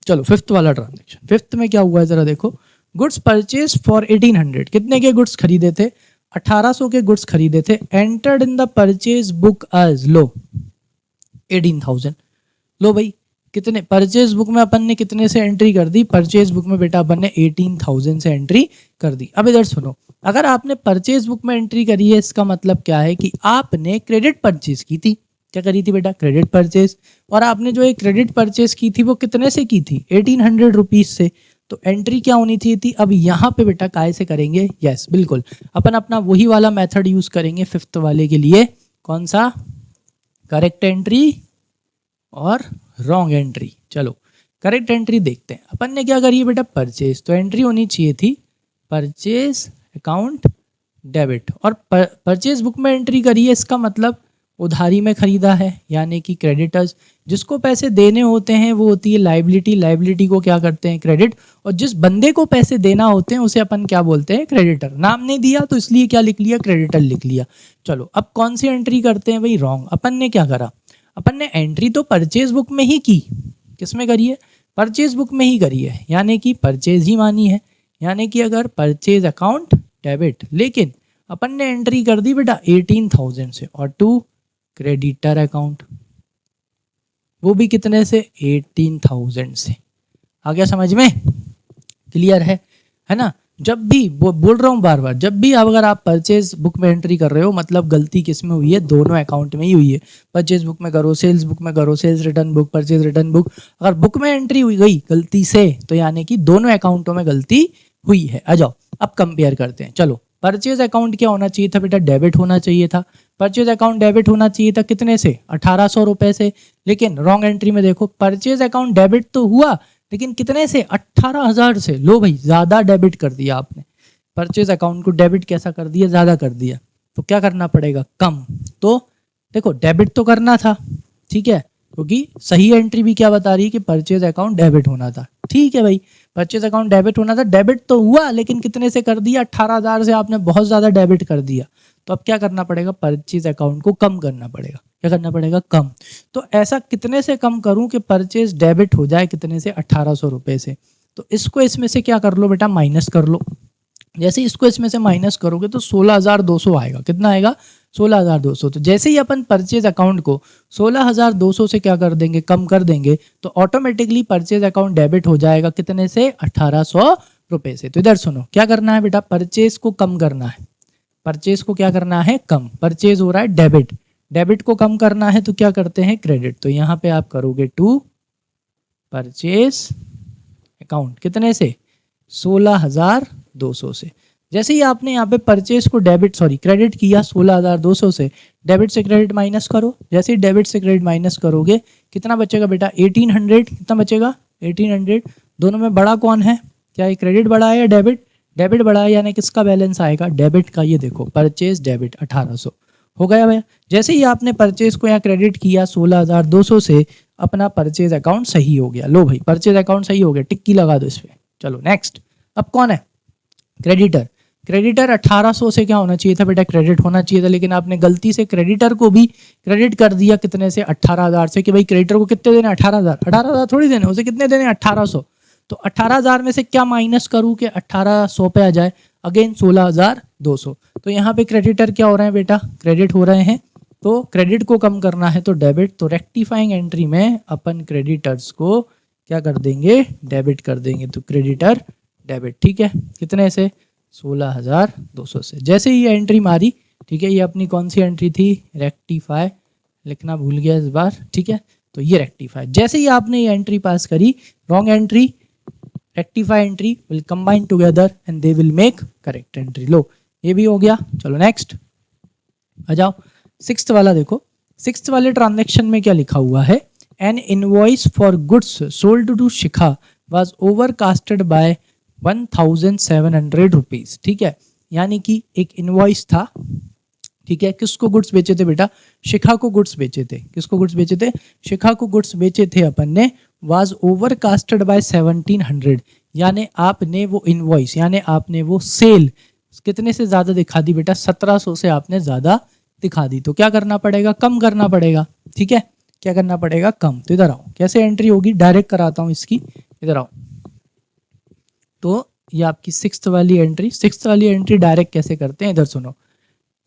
चलो फिफ्थ वाला ट्रांजेक्शन, फिफ्थ में क्या हुआ है जरा देखो। गुड्स परचेज फॉर 1800, कितने के गुड्स खरीदे थे, 1800 के गुड्स खरीदे थे। Entered in the purchase book as लो 18,000। लो भाई कितने, परचेज बुक में अपन ने कितने से एंट्री कर दी, परचेज बुक में बेटा अपन ने 18,000 से एंट्री कर दी। अब इधर सुनो, अगर आपने परचेज बुक में एंट्री करी है, इसका मतलब क्या है कि आपने क्रेडिट परचेज की थी। क्या करी थी बेटा, क्रेडिट परचेज। और आपने जो एक क्रेडिट परचेज की थी वो कितने से की थी, 1800 रुपीज से। तो एंट्री क्या होनी चाहिए थी, अब यहाँ पे बेटा काय से करेंगे, यस बिल्कुल अपन अपना वही वाला मेथड यूज करेंगे फिफ्थ वाले के लिए। कौन सा, करेक्ट एंट्री और रॉन्ग एंट्री। चलो करेक्ट एंट्री देखते हैं। अपन ने क्या करी है बेटा, परचेज, तो एंट्री होनी चाहिए थी परचेज अकाउंट डेबिट। और परचेज बुक में एंट्री करी है, इसका मतलब उधारी में खरीदा है, यानी कि क्रेडिटर्स। जिसको पैसे देने होते हैं वो होती है लाइबिलिटी, लाइबिलिटी को क्या करते हैं, क्रेडिट। और जिस बंदे को पैसे देना होते हैं उसे अपन क्या बोलते हैं, क्रेडिटर। नाम नहीं दिया तो इसलिए क्या लिख लिया, क्रेडिटर लिख लिया। चलो अब कौन सी एंट्री करते हैं भाई, रॉन्ग। अपन ने क्या करा, अपन ने एंट्री तो परचेज बुक में ही की। किस में करी है, परचेज बुक में ही करी है, यानी कि परचेज ही मानी है। यानी कि अगर परचेज अकाउंट डेबिट, लेकिन अपन ने एंट्री कर दी बेटा 18,000 से। और 2 क्रेडिटर अकाउंट, वो भी कितने से, 18,000 से। आ गया समझ में, क्लियर है ना। जब भी बोल रहा हूँ बार बार, जब भी अगर आप परचेज बुक में एंट्री कर रहे हो, मतलब गलती किस में हुई है, दोनों अकाउंट में ही हुई है। परचेज बुक में करो, सेल्स बुक में करो, sales return book, purchase return book. अगर बुक में एंट्री हुई गई गलती से, तो यानी कि दोनों अकाउंटों में गलती हुई है। आ जाओ अब कंपेयर करते हैं। चलो परचेज अकाउंट क्या होना चाहिए था बेटा, डेबिट होना चाहिए था। परचेज अकाउंट डेबिट होना चाहिए था कितने से, 1800 रुपए से। लेकिन रॉन्ग एंट्री में देखो, परचेज अकाउंट डेबिट तो हुआ लेकिन कितने से, 18,000 से। लो भाई ज्यादा डेबिट कर दिया आपने, परचेज अकाउंट को डेबिट कैसा कर दिया, ज्यादा कर दिया। तो क्या करना पड़ेगा, कम। तो देखो डेबिट तो करना था, ठीक है, क्योंकि सही एंट्री भी क्या बता रही है कि परचेज अकाउंट डेबिट होना था। ठीक है भाई, परचेज अकाउंट डेबिट होना था, डेबिट तो हुआ लेकिन कितने से कर दिया, 18,000 से आपने बहुत ज्यादा डेबिट कर दिया। तो अब क्या करना पड़ेगा, परचेज अकाउंट को कम करना पड़ेगा। क्या करना पड़ेगा, कम। तो ऐसा कितने से कम करूं कि परचेज डेबिट हो जाए कितने से, 1800 रुपए से। तो इसको इसमें से क्या कर लो बेटा, माइनस कर लो। जैसे इसको इसमें से माइनस करोगे तो 16,200 आएगा। कितना आएगा, 16,200। तो जैसे ही अपन परचेज अकाउंट को 16,200 से क्या कर देंगे, कम कर देंगे, तो ऑटोमेटिकली परचेज अकाउंट डेबिट हो जाएगा कितने से, 1800 रुपए से। तो इधर सुनो, क्या करना है बेटा, परचेज को कम करना है। परचेज को क्या करना है, कम। परचेज हो रहा है डेबिट, डेबिट को कम करना है तो क्या करते हैं, क्रेडिट। तो यहाँ पे आप करोगे 2 परचेज अकाउंट कितने से, 16,200 से। जैसे ही आपने यहाँ पे परचेज को डेबिट क्रेडिट किया 16,200 से, डेबिट से क्रेडिट माइनस करो। जैसे ही डेबिट से क्रेडिट माइनस करोगे कितना बचेगा बेटा, 1800। कितना बचेगा, 1800। दोनों में बड़ा कौन है, क्या ये क्रेडिट बड़ा है या डेबिट, डेबिट बड़ा है, यानी किसका बैलेंस आएगा, डेबिट का। ये देखो परचेज डेबिट 1800 हो गया भैया। जैसे ही आपने परचेज को यहाँ क्रेडिट किया 16,200 से, अपना परचेज अकाउंट सही हो गया। लो भाई परचेज अकाउंट सही हो गया, टिक्की लगा दो इस पे। चलो नेक्स्ट, अब कौन है, क्रेडिटर। क्रेडिटर 1800 से क्या होना चाहिए था बेटा, क्रेडिट होना चाहिए था, लेकिन आपने गलती से क्रेडिटर को भी क्रेडिट कर दिया कितने से, 18,000 से। कि भाई क्रेडिटर को कितने देने, 18,000। 18,000 थोड़ी देने, उसे कितने देने, 1800। तो 18,000 में से क्या माइनस करूँ कि 1800 पे आ जाए, अगेन 16,200। तो यहाँ पे क्रेडिटर क्या हो रहे हैं बेटा, क्रेडिट हो रहे हैं। तो क्रेडिट को कम करना है तो डेबिट। तो रेक्टिफाइंग एंट्री में अपन क्रेडिटर्स को क्या कर देंगे, डेबिट कर देंगे। तो क्रेडिटर डेबिट, ठीक है, कितने से, 16,200 से। जैसे ही ये एंट्री मारी, ठीक है, ये अपनी कौन सी एंट्री थी, रेक्टिफाई, लिखना भूल गया इस बार, ठीक है। तो ये रेक्टिफाई, जैसे ही आपने ये एंट्री पास करी, wrong entry rectify entry will combine together and they will make correct entry. लो ये भी हो गया। चलो नेक्स्ट आ जाओ, सिक्स्थ वाला देखो। सिक्स्थ वाले ट्रांजैक्शन में क्या लिखा हुआ है, an invoice for goods sold to Shikha was overcasted by 1700 rupees. ठीक है, यानी कि एक इनवॉइस था, ठीक है, किसको गुड्स बेचे थे बेटा, शिखा को गुड्स बेचे थे। किसको गुड्स बेचे थे, शिखा को गुड्स बेचे थे अपन ने, वाज ओवरकास्टेड बाय 1700, यानी आपने वो इनवॉइस यानी आपने वो सेल कितने से ज्यादा दिखा दी बेटा, 1700 से आपने ज्यादा दिखा दी। तो क्या करना पड़ेगा, कम करना पड़ेगा। ठीक है, क्या करना पड़ेगा, कम। तो इधर आओ, कैसे एंट्री होगी, डायरेक्ट कराता हूं इसकी, इधर आओ। तो ये आपकी सिक्स्थ वाली एंट्री डायरेक्ट कैसे करते हैं, इधर सुनो।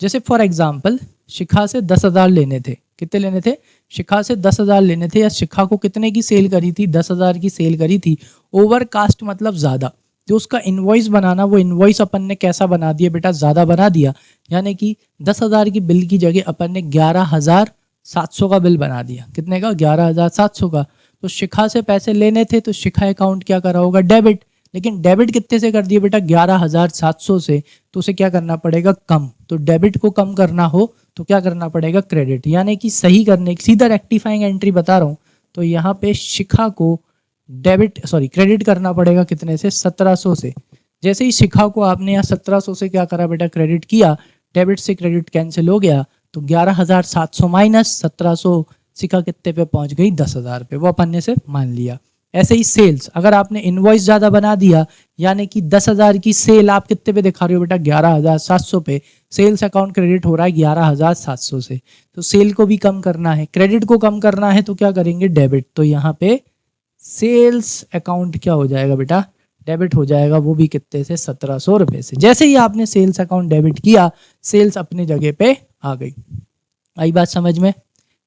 जैसे फॉर एग्जाम्पल शिखा से 10,000 लेने थे, कितने लेने थे, शिखा से 10,000 लेने थे, या शिखा को कितने की सेल करी थी, 10,000 की सेल करी थी। ओवरकास्ट मतलब ज्यादा, जो उसका इनवॉइस बनाना, वो इनवॉइस अपन ने कैसा बना दिया बेटा, ज्यादा बना दिया, यानी कि 10,000 की बिल की जगह अपन ने 11,700 का बिल बना दिया। कितने का, 11,700 का। तो शिखा से पैसे लेने थे, तो शिखा अकाउंट क्या करा होगा, डेबिट। लेकिन डेबिट कितने से कर दिया बेटा, 11,700 से, तो उसे क्या करना पड़ेगा, कम। तो डेबिट को कम करना हो तो क्या करना पड़ेगा, क्रेडिट। यानी कि सही करने, सीधा रेक्टिफाइंग एंट्री बता रहा हूं। तो यहाँ पे शिखा को क्रेडिट करना पड़ेगा कितने से, 1700 से। जैसे ही शिखा को आपने यहाँ 1700 से क्या करा बेटा, क्रेडिट किया, डेबिट से क्रेडिट कैंसिल हो गया, तो 11,700 माइनस 1700, शिखा कितने पे पहुंच गई, 10,000 पे। वो अपन ने से मान लिया। ऐसे ही सेल्स, अगर आपने इनवॉइस ज्यादा बना दिया, यानी कि 10,000 की सेल आप कितने पे दिखा रहे हो बेटा, 11,700 पे, सेल्स अकाउंट क्रेडिट हो रहा है 11,700 से। तो सेल को भी कम करना है, क्रेडिट को कम करना है, तो क्या करेंगे, डेबिट। तो यहाँ पे सेल्स अकाउंट क्या हो जाएगा बेटा, डेबिट हो जाएगा, वो भी कितने से, 1700 रुपए से। जैसे ही आपने सेल्स अकाउंट डेबिट किया, सेल्स अपने जगह पे आ गई। आई बात समझ में,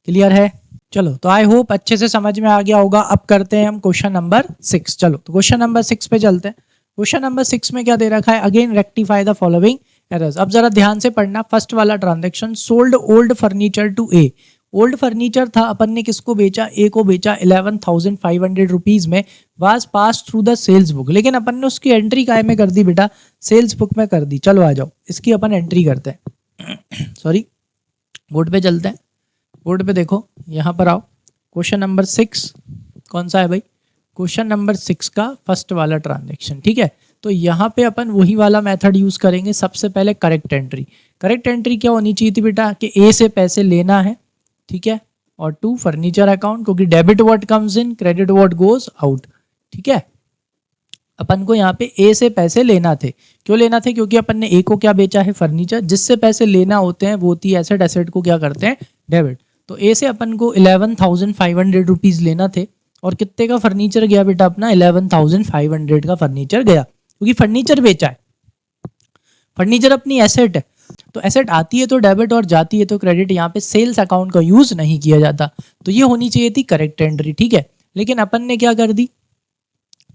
क्लियर है। चलो, तो आई होप अच्छे से समझ में आ गया होगा। अब करते हैं हम क्वेश्चन नंबर 6। चलो, तो क्वेश्चन नंबर 6 पे चलते हैं। क्वेश्चन नंबर 6 में क्या दे रखा है, again rectify the following errors. अब जरा ध्यान से पढ़ना। फर्स्ट वाला transaction, sold old furniture to A. Old furniture था, अपन ने किसको बेचा, ए को बेचा 11,500 रुपीज में, was pass through the sales book. लेकिन अपन ने उसकी एंट्री काय में कर दी बेटा, सेल्स बुक में कर दी। चलो आ जाओ, इसकी अपन एंट्री करते हैं। सॉरी, बोर्ड पे चलते हैं। बोर्ड पे देखो, यहाँ पर आओ। क्वेश्चन नंबर 6 कौन सा है भाई, क्वेश्चन नंबर 6 का फर्स्ट वाला ट्रांजैक्शन। ठीक है, तो यहाँ पे अपन वही वाला मेथड यूज करेंगे। सबसे पहले करेक्ट एंट्री। करेक्ट एंट्री क्या होनी चाहिए थी बेटा, कि ए से पैसे लेना है, ठीक है, और टू फर्नीचर अकाउंट, क्योंकि debit what comes in, credit what goes out. ठीक है, अपन को यहाँ पे ए से पैसे लेना थे। क्यों लेना थे, क्योंकि अपन ने ए को क्या बेचा है, फर्नीचर। जिससे पैसे लेना होते हैं वो होती है एसेट, एसेट को क्या करते हैं, डेबिट। तो ए से अपन को 11,500 रुपीज लेना थे, और कितने का फर्नीचर गया बेटा अपना, 11,500 का फर्नीचर गया, क्योंकि फर्नीचर बेचा है। फर्नीचर अपनी एसेट है, तो एसेट आती है तो डेबिट और जाती है तो क्रेडिट। यहाँ पे सेल्स अकाउंट का यूज नहीं किया जाता। तो ये होनी चाहिए थी करेक्ट एंट्री। ठीक है, लेकिन अपन ने क्या कर दी,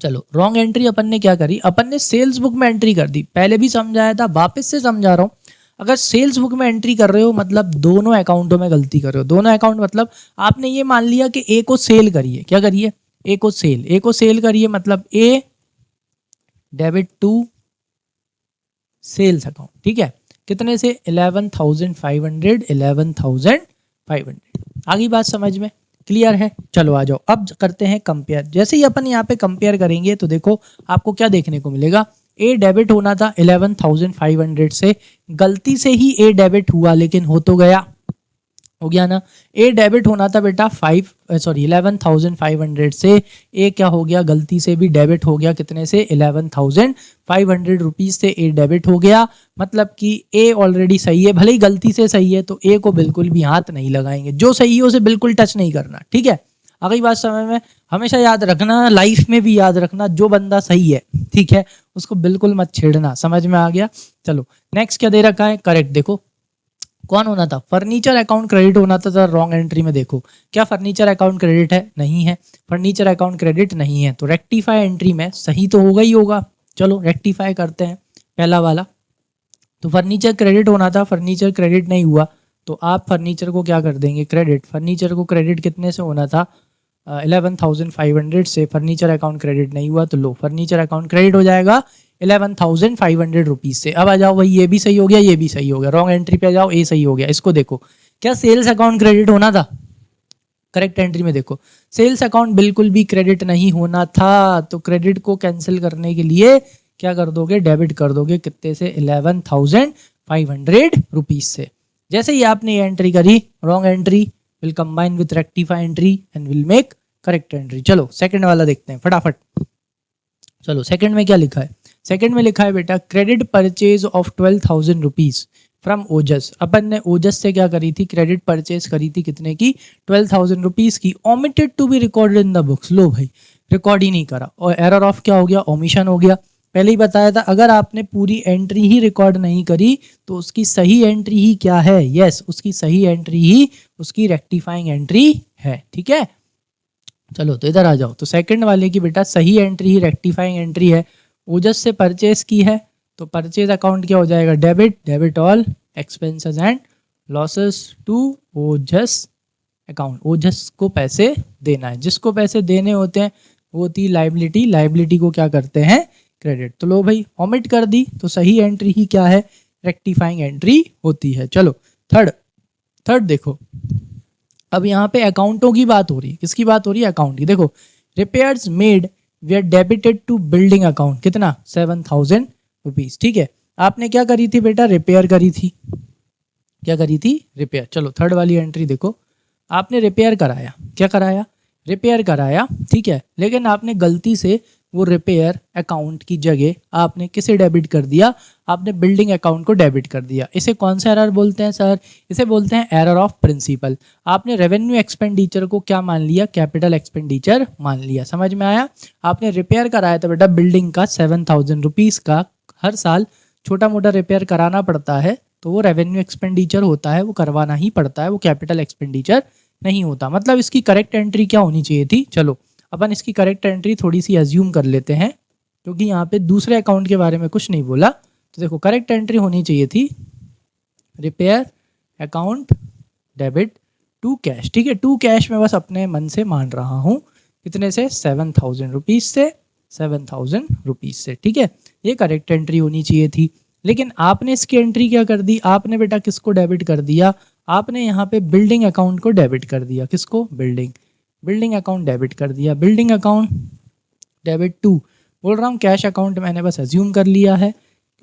चलो रॉन्ग एंट्री अपन ने क्या करी, अपन ने सेल्स बुक में एंट्री कर दी। पहले भी समझाया था, वापस से समझा रहा हूँ। अगर सेल्स बुक में एंट्री कर रहे हो मतलब दोनों अकाउंटों में गलती कर रहे हो। दोनों अकाउंट मतलब आपने ये मान लिया कि ए को सेल करिए, क्या करिए, ए को सेल करिए, मतलब ए डेबिट टू सेल्स अकाउंट। ठीक है, कितने से, 11,500। आगे बात समझ में क्लियर है। चलो आ जाओ, अब करते हैं कंपेयर। जैसे ही अपन यहाँ पे कंपेयर करेंगे तो देखो आपको क्या देखने को मिलेगा, ए डेबिट होना था 11,500 से, गलती से ही ए डेबिट हुआ, लेकिन हो तो गया, हो गया ना। ए डेबिट होना था बेटा 11,500 से, ए क्या हो गया, गलती से भी डेबिट हो गया, कितने से, 11,500 रुपीज से ए डेबिट हो गया। मतलब कि ए ऑलरेडी सही है, भले ही गलती से सही है, तो ए को बिल्कुल भी हाथ नहीं लगाएंगे। जो सही है उसे बिल्कुल टच नहीं करना। ठीक है, अगली बात समझ में, हमेशा याद रखना, लाइफ में भी याद रखना, जो बंदा सही है, ठीक है, उसको बिल्कुल मत छेड़ना। समझ में आ गया। चलो नेक्स्ट क्या दे रखा है, करेक्ट। देखो कौन होना था, फर्नीचर अकाउंट क्रेडिट होना था। रॉन्ग एंट्री में देखो, क्या फर्नीचर अकाउंट क्रेडिट है, नहीं है, फर्नीचर अकाउंट क्रेडिट नहीं है। तो रेक्टिफाई एंट्री में सही तो होगा ही होगा। चलो रेक्टिफाई करते हैं पहला वाला। तो फर्नीचर क्रेडिट होना था, फर्नीचर क्रेडिट नहीं हुआ, तो आप फर्नीचर को क्या कर देंगे, क्रेडिट। फर्नीचर को क्रेडिट कितने से होना था, 11,500 से। फर्नीचर अकाउंट क्रेडिट नहीं हुआ, तो लो फर्नीचर अकाउंट क्रेडिट हो जाएगा 11,500 रुपीज से। अब आ जाओ भाई, ये भी सही हो गया, ये भी सही हो गया। रॉन्ग एंट्री पे आ जाओ, ए सही हो गया। इसको देखो, क्या सेल्स अकाउंट क्रेडिट होना था, करेक्ट एंट्री में देखो सेल्स अकाउंट बिल्कुल भी क्रेडिट नहीं होना था, तो क्रेडिट को कैंसिल करने के लिए क्या कर दोगे, डेबिट कर दोगे। कितने से, 11,500 रुपीज से। जैसे ही आपने ये एंट्री करी, wrong entry will combine with rectify entry and will make correct entry. चलो सेकंड वाला देखते हैं फटाफट। चलो सेकंड में क्या लिखा है, सेकंड में लिखा है बेटा credit purchase of 12,000 rupees from Ojas. अपन ने ओजस से क्या करी थी, क्रेडिट परचेज करी थी कितने की, 12,000 रुपीज की। Omitted to be recorded in the books, लो भाई रिकॉर्ड ही नहीं करा, और एरर ऑफ क्या हो गया, ओमिशन हो गया। पहले ही बताया था अगर आपने पूरी एंट्री ही रिकॉर्ड नहीं करी तो उसकी सही एंट्री ही क्या है, यस उसकी सही एंट्री ही उसकी रेक्टिफाइंग एंट्री है। ठीक है, चलो तो इधर आ जाओ। तो सेकंड वाले की बेटा सही एंट्री ही रेक्टिफाइंग एंट्री है। ओजस से परचेस की है तो परचेज अकाउंट क्या हो जाएगा, debit, debit all expenses and losses to Ojas account. Ojas को पैसे देना है, जिसको पैसे देने होते हैं वो होती लाइबिलिटी, लाइबिलिटी को क्या करते हैं, क्रेडिट। तो लो भाई ओमिट कर दी, तो सही एंट्री ही क्या है, रेक्टिफाइंग एंट्री होती है। चलो थर्ड देखो, अब यहाँ पे अकाउंटों की बात हो रही है। किसकी बात हो रही है, अकाउंट की। देखो repairs made we are debited to building account, कितना, 7,000 रुपीज। ठीक है, आपने क्या करी थी बेटा, रिपेयर करी थी। क्या करी थी, रिपेयर। चलो थर्ड वाली एंट्री देखो, आपने रिपेयर कराया, क्या कराया, रिपेयर कराया। ठीक है, लेकिन आपने गलती से वो रिपेयर अकाउंट की जगह आपने किसे डेबिट कर दिया, आपने बिल्डिंग अकाउंट को डेबिट कर दिया। इसे कौन सा एरर बोलते हैं सर, इसे बोलते हैं एरर ऑफ प्रिंसिपल। आपने रेवेन्यू एक्सपेंडिचर को क्या मान लिया, कैपिटल एक्सपेंडिचर मान लिया। समझ में आया। आपने रिपेयर कराया था बेटा बिल्डिंग का 7,000 रुपीज़ का, हर साल छोटा मोटा रिपेयर कराना पड़ता है तो वो रेवेन्यू एक्सपेंडिचर होता है, वो करवाना ही पड़ता है, वो कैपिटल एक्सपेंडिचर नहीं होता। मतलब इसकी करेक्ट एंट्री क्या होनी चाहिए थी, चलो अपन इसकी करेक्ट एंट्री थोड़ी सी एज्यूम कर लेते हैं, क्योंकि यहाँ पे दूसरे अकाउंट के बारे में कुछ नहीं बोला। तो देखो करेक्ट एंट्री होनी चाहिए थी repair account debit to cash. ठीक है, टू कैश में बस अपने मन से मान रहा हूँ, कितने से, 7,000 रुपीज़ से, 7,000 रुपीज़ से। ठीक है, ये करेक्ट एंट्री होनी चाहिए थी। लेकिन आपने इसकी एंट्री क्या कर दी, आपने बेटा किसको डेबिट कर दिया, आपने यहाँ पे बिल्डिंग अकाउंट को डेबिट कर दिया। किसको, बिल्डिंग अकाउंट डेबिट कर दिया। बिल्डिंग अकाउंट डेबिट टू, बोल रहा हूँ कैश अकाउंट मैंने बस एज्यूम कर लिया है,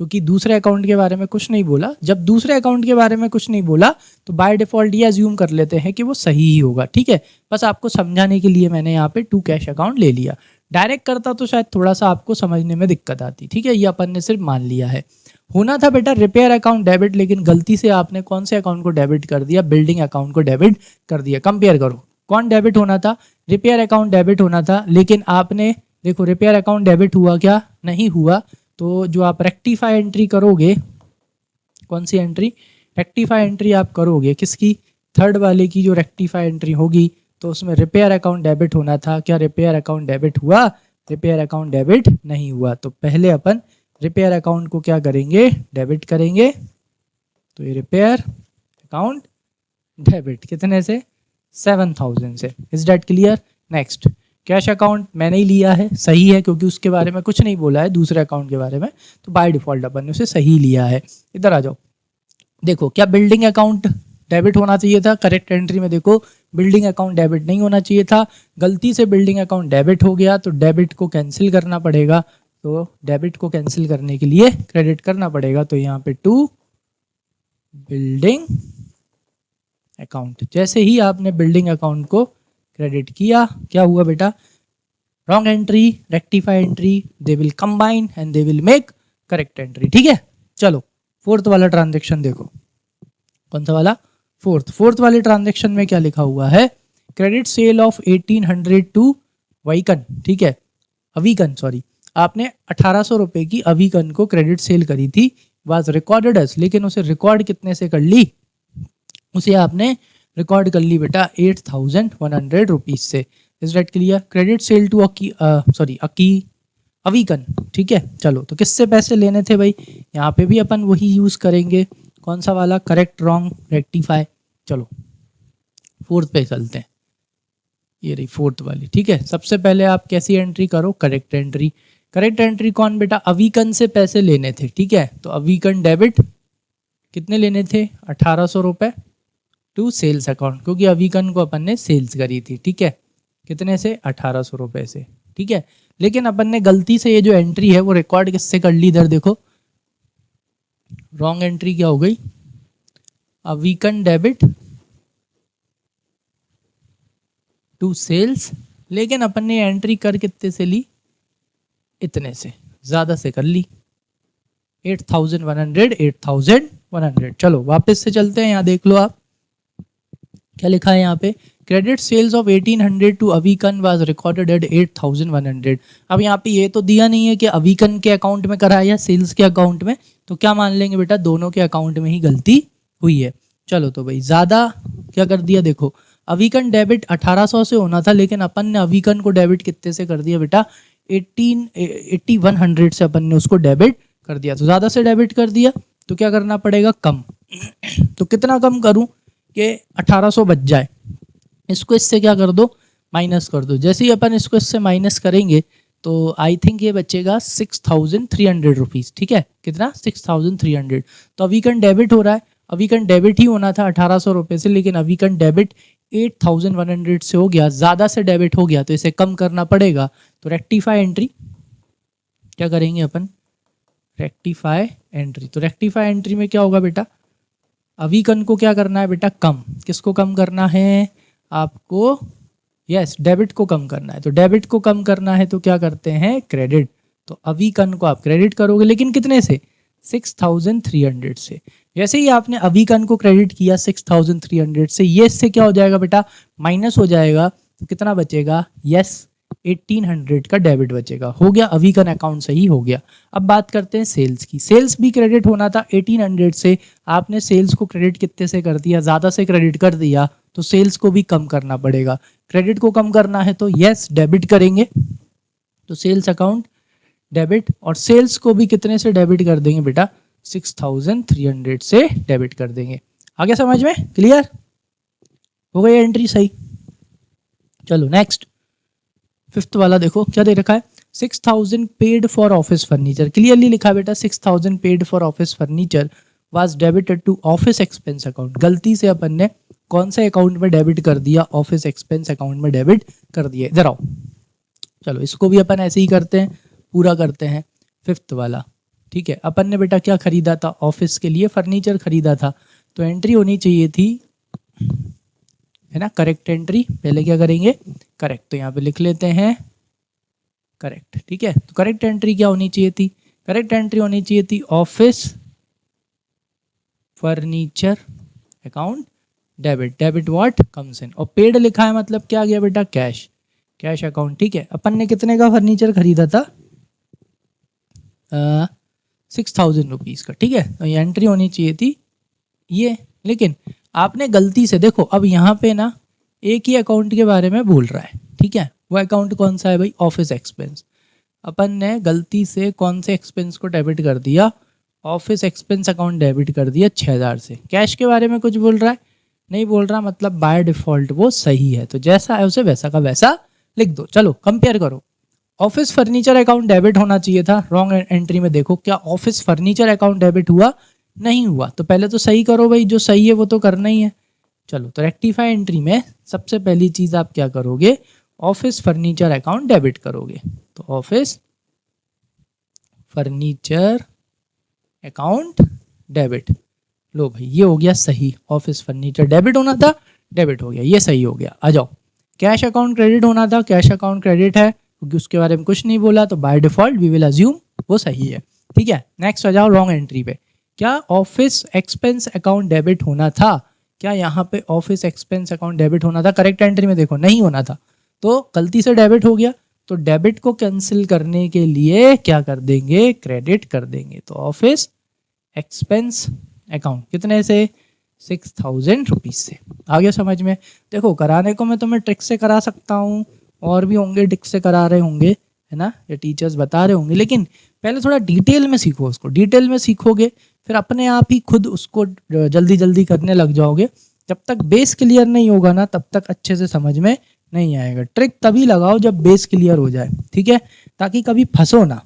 क्योंकि दूसरे अकाउंट के बारे में कुछ नहीं बोला। जब दूसरे अकाउंट के बारे में कुछ नहीं बोला तो बाय डिफ़ॉल्ट ये एज्यूम कर लेते हैं कि वो सही ही होगा। ठीक है, बस आपको समझाने के लिए मैंने यहाँ पे टू कैश अकाउंट ले लिया। डायरेक्ट करता तो शायद थोड़ा सा आपको समझने में दिक्कत आती। ठीक है, ये अपन ने सिर्फ मान लिया है। होना था बेटा रिपेयर अकाउंट डेबिट, लेकिन गलती से आपने कौन से अकाउंट को डेबिट कर दिया, बिल्डिंग अकाउंट को डेबिट कर दिया। कंपेयर करो, कौन डेबिट होना था, रिपेयर अकाउंट डेबिट होना था, लेकिन आपने देखो रिपेयर अकाउंट डेबिट हुआ क्या, नहीं हुआ। तो जो आप रेक्टिफाई एंट्री करोगे, कौन सी एंट्री, रेक्टिफाई एंट्री आप करोगे किसकी, थर्ड वाले की जो रेक्टिफाई एंट्री होगी, तो उसमें रिपेयर अकाउंट डेबिट होना था। क्या रिपेयर अकाउंट डेबिट हुआ, रिपेयर अकाउंट डेबिट नहीं हुआ। तो पहले अपन रिपेयर अकाउंट को क्या करेंगे, डेबिट करेंगे। तो ये रिपेयर अकाउंट डेबिट कितने से, 7,000 से। Is that clear. Next cash account मैंने ही लिया है, सही है, क्योंकि उसके बारे में कुछ नहीं बोला है दूसरे अकाउंट के बारे में, तो बाय डिफॉल्ट अपन ने उसे सही लिया है। इधर आ जाओ, देखो क्या बिल्डिंग अकाउंट डेबिट होना चाहिए था, करेक्ट एंट्री में देखो बिल्डिंग अकाउंट डेबिट नहीं होना चाहिए था। गलती से बिल्डिंग अकाउंट डेबिट हो गया तो डेबिट को कैंसिल करना पड़ेगा। तो डेबिट को कैंसिल करने के लिए क्रेडिट करना पड़ेगा। तो यहाँ पे टू बिल्डिंग अकाउंट, जैसे ही आपने बिल्डिंग अकाउंट को क्रेडिट किया, क्या हुआ बेटा, wrong entry, rectify entry, they will combine and they will make correct entry. ठीक है, चलो फोर्थ वाला ट्रांजेक्शन देखो, कौन सा वाला, फोर्थ वाले ट्रांजेक्शन में क्या लिखा हुआ है, क्रेडिट सेल ऑफ 1,800 टू वाइकन। ठीक है, अवीकन, सॉरी, आपने 1,800 रुपए की अवीकन को क्रेडिट सेल करी थी, वाज रिकॉर्डेड एज, लेकिन उसे रिकॉर्ड कितने से कर ली, उसे आपने रिकॉर्ड कर ली बेटा 8,100 रुपीज से। Is that clear. Credit sale to Avikan. ठीक है, चलो तो किससे पैसे लेने थे भाई, यहाँ पे भी अपन वही यूज करेंगे, कौन सा वाला, करेक्ट रॉन्ग रेक्टिफाई। चलो फोर्थ पे चलते हैं, ये रही फोर्थ वाली। ठीक है, सबसे पहले आप कैसी एंट्री करो, करेक्ट एंट्री। करेक्ट एंट्री कौन बेटा, अवीकन से पैसे लेने थे। ठीक है, तो अवीकन डेबिट कितने लेने थे, 1,800 रुपए। टू सेल्स अकाउंट, क्योंकि अवीकन को अपन ने सेल्स करी थी, ठीक है, कितने से, 1800 रुपये से, ठीक है। लेकिन अपन ने गलती से ये जो एंट्री है वो रिकॉर्ड किससे कर ली, इधर देखो रॉन्ग एंट्री क्या हो गई, अवीकन डेबिट टू सेल्स, लेकिन अपन ने एंट्री कर कितने से ली, इतने से, ज़्यादा से कर ली, 8100, 8100। चलो वापस से चलते हैं, यहाँ देख लो आप क्या लिखा है यहाँ पे, credit sales of 1800 to Avikan was recorded at 8100। अब यहाँ पे ये तो दिया नहीं है कि अवीकन के अकाउंट में करा है या सेल्स के अकाउंट में, तो क्या मान लेंगे बेटा, दोनों के अकाउंट में ही गलती हुई है। चलो तो भाई ज़्यादा क्या कर दिया, देखो अवीकन डेबिट 1800 से होना था, लेकिन अपन ने अवीकन को डेबिट कितने से कर दिया बेटा, 8100 से अपन ने उसको डेबिट कर दिया, तो ज़्यादा से डेबिट कर दिया, तो क्या करना पड़ेगा, कम। तो कितना कम करूं कि 1800 बच जाए, इसको इससे क्या कर दो, माइनस कर दो। जैसे ही अपन इसको इससे माइनस करेंगे तो आई थिंक ये बचेगा 6300 रुपीज़, ठीक है, कितना, 6300। तो अवीकन डेबिट हो रहा है, अवीकन डेबिट ही होना था 1800 रुपये से, लेकिन अवीकन डेबिट 8100 से हो गया, ज़्यादा से डेबिट हो गया, तो इसे कम करना पड़ेगा। तो रेक्टिफाई एंट्री क्या करेंगे अपन, रेक्टिफाई एंट्री। तो रेक्टिफाई एंट्री में क्या होगा बेटा, अवीकन को क्या करना है बेटा, कम, किसको कम करना है आपको, यस डेबिट को कम करना है। तो डेबिट को कम करना है तो क्या करते हैं, क्रेडिट। तो अवीकन को आप क्रेडिट करोगे, लेकिन कितने से, 6300 से। जैसे ही आपने अवीकन को क्रेडिट किया 6300 से, ये इससे क्या हो जाएगा बेटा, माइनस हो जाएगा, तो कितना बचेगा, यस 1800 का डेबिट बचेगा, हो गया, अवीकन अकाउंट सही हो गया। अब बात करते हैं सेल्स की, सेल्स भी क्रेडिट होना था 1800 से, आपने सेल्स को क्रेडिट कितने से कर दिया, ज़्यादा से क्रेडिट कर दिया, तो सेल्स को भी कम करना पड़ेगा। क्रेडिट को कम करना है तो यस डेबिट करेंगे, तो सेल्स अकाउंट डेबिट, और सेल्स को भी कितने से डेबिट कर देंगे बेटा, 6300 से डेबिट कर देंगे। आगे समझ में, क्लियर हो गई एंट्री सही। चलो नेक्स्ट, फिफ्थ वाला देखो क्या दे रखा है, 6000 paid for office furniture, clearly लिखा है बेटा 6000 paid for office furniture was debited to office expense account. गलती से अपन ने कौन से अकाउंट में डेबिट कर दिया, ऑफिस एक्सपेंस अकाउंट में डेबिट कर दिया। इधर आओ, चलो इसको भी अपन ऐसे ही करते हैं, पूरा करते हैं फिफ्थ वाला, ठीक है। अपन ने बेटा क्या खरीदा था, ऑफिस के लिए फर्नीचर खरीदा था, तो एंट्री होनी चाहिए थी, है ना, करेक्ट एंट्री। पहले क्या करेंगे, करेक्ट, तो यहाँ पे लिख लेते हैं करेक्ट, ठीक है। तो करेक्ट एंट्री क्या होनी चाहिए थी, करेक्ट एंट्री होनी चाहिए थी office furniture account debit, debit what comes in, और पेड लिखा है मतलब क्या गया बेटा, कैश, कैश अकाउंट, ठीक है। अपन ने कितने का फर्नीचर खरीदा था, 6000 रुपीज़ का, ठीक है। तो ये एंट्री होनी चाहिए थी ये, लेकिन आपने गलती से, देखो अब यहाँ पे ना एक ही अकाउंट के बारे में बोल रहा है, ठीक है। वो अकाउंट कौन सा है भाई, ऑफिस एक्सपेंस। अपन ने गलती से कौन से एक्सपेंस को डेबिट कर दिया, ऑफिस एक्सपेंस अकाउंट डेबिट कर दिया 6000 से। कैश के बारे में कुछ बोल रहा है, नहीं बोल रहा, मतलब बाय डिफॉल्ट वो सही है, तो जैसा है उसे वैसा का वैसा लिख दो। चलो कंपेयर करो, ऑफिस फर्नीचर अकाउंट डेबिट होना चाहिए था, रॉन्ग एंट्री में देखो क्या ऑफिस फर्नीचर अकाउंट डेबिट हुआ, नहीं हुआ। तो पहले तो सही करो भाई, जो सही है वो तो करना ही है। चलो तो रेक्टिफाई एंट्री में सबसे पहली चीज आप क्या करोगे, ऑफिस फर्नीचर अकाउंट डेबिट करोगे। तो ऑफिस फर्नीचर अकाउंट डेबिट, लो भाई ये हो गया सही, ऑफिस फर्नीचर डेबिट होना था, डेबिट हो गया, ये सही हो गया। आ जाओ, कैश अकाउंट क्रेडिट होना था, कैश अकाउंट क्रेडिट है, क्योंकि उसके बारे में कुछ नहीं बोला, तो by default we will assume वो सही है, ठीक है। नेक्स्ट आ जाओ रॉन्ग एंट्री पे, क्या ऑफिस एक्सपेंस अकाउंट डेबिट होना था, क्या यहाँ पे ऑफिस एक्सपेंस अकाउंट डेबिट होना था, करेक्ट एंट्री में देखो नहीं होना था, तो गलती से डेबिट हो गया, तो डेबिट को कैंसिल करने के लिए क्या कर देंगे, क्रेडिट कर देंगे। तो ऑफिस एक्सपेंस अकाउंट कितने से, 6000 रुपीज़ से। आगे समझ में, देखो कराने को मैं तुम्हें ट्रिक से करा सकता हूँ, और भी होंगे ट्रिक से करा रहे होंगे, है ना, ये टीचर्स बता रहे होंगे, लेकिन पहले थोड़ा डिटेल में सीखो उसको। डिटेल में सीखोगे फिर अपने आप ही खुद उसको जल्दी जल्दी करने लग जाओगे। जब तक बेस क्लियर नहीं होगा ना, तब तक अच्छे से समझ में नहीं आएगा। ट्रिक तभी लगाओ जब बेस क्लियर हो जाए, ठीक है, ताकि कभी फंसो ना।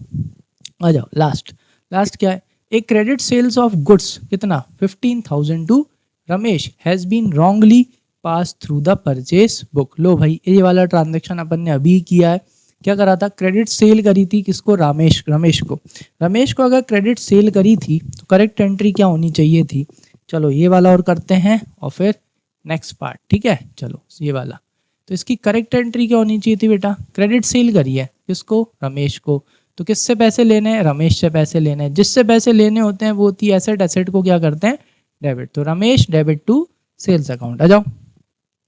आ जाओ लास्ट, लास्ट क्या है, एक क्रेडिट सेल्स ऑफ गुड्स कितना, 15,000 to Ramesh has been wrongly pass through the purchase book. लो भाई ये वाला ट्रांजेक्शन अपन ने अभी किया है। क्या करा था, क्रेडिट सेल करी थी किसको, रमेश को अगर क्रेडिट सेल करी थी तो करेक्ट एंट्री क्या होनी चाहिए थी। चलो ये वाला और करते हैं और फिर नेक्स्ट पार्ट, ठीक है। चलो ये वाला, तो इसकी करेक्ट एंट्री क्या होनी चाहिए थी बेटा, क्रेडिट सेल करी है किसको, रमेश को। तो किससे पैसे लेने हैं, रमेश से पैसे लेने हैं। जिससे पैसे लेने होते हैं वो होती है एसेट, एसेट को क्या करते हैं, डेबिट। तो Ramesh debit to sales account. आ जाओ,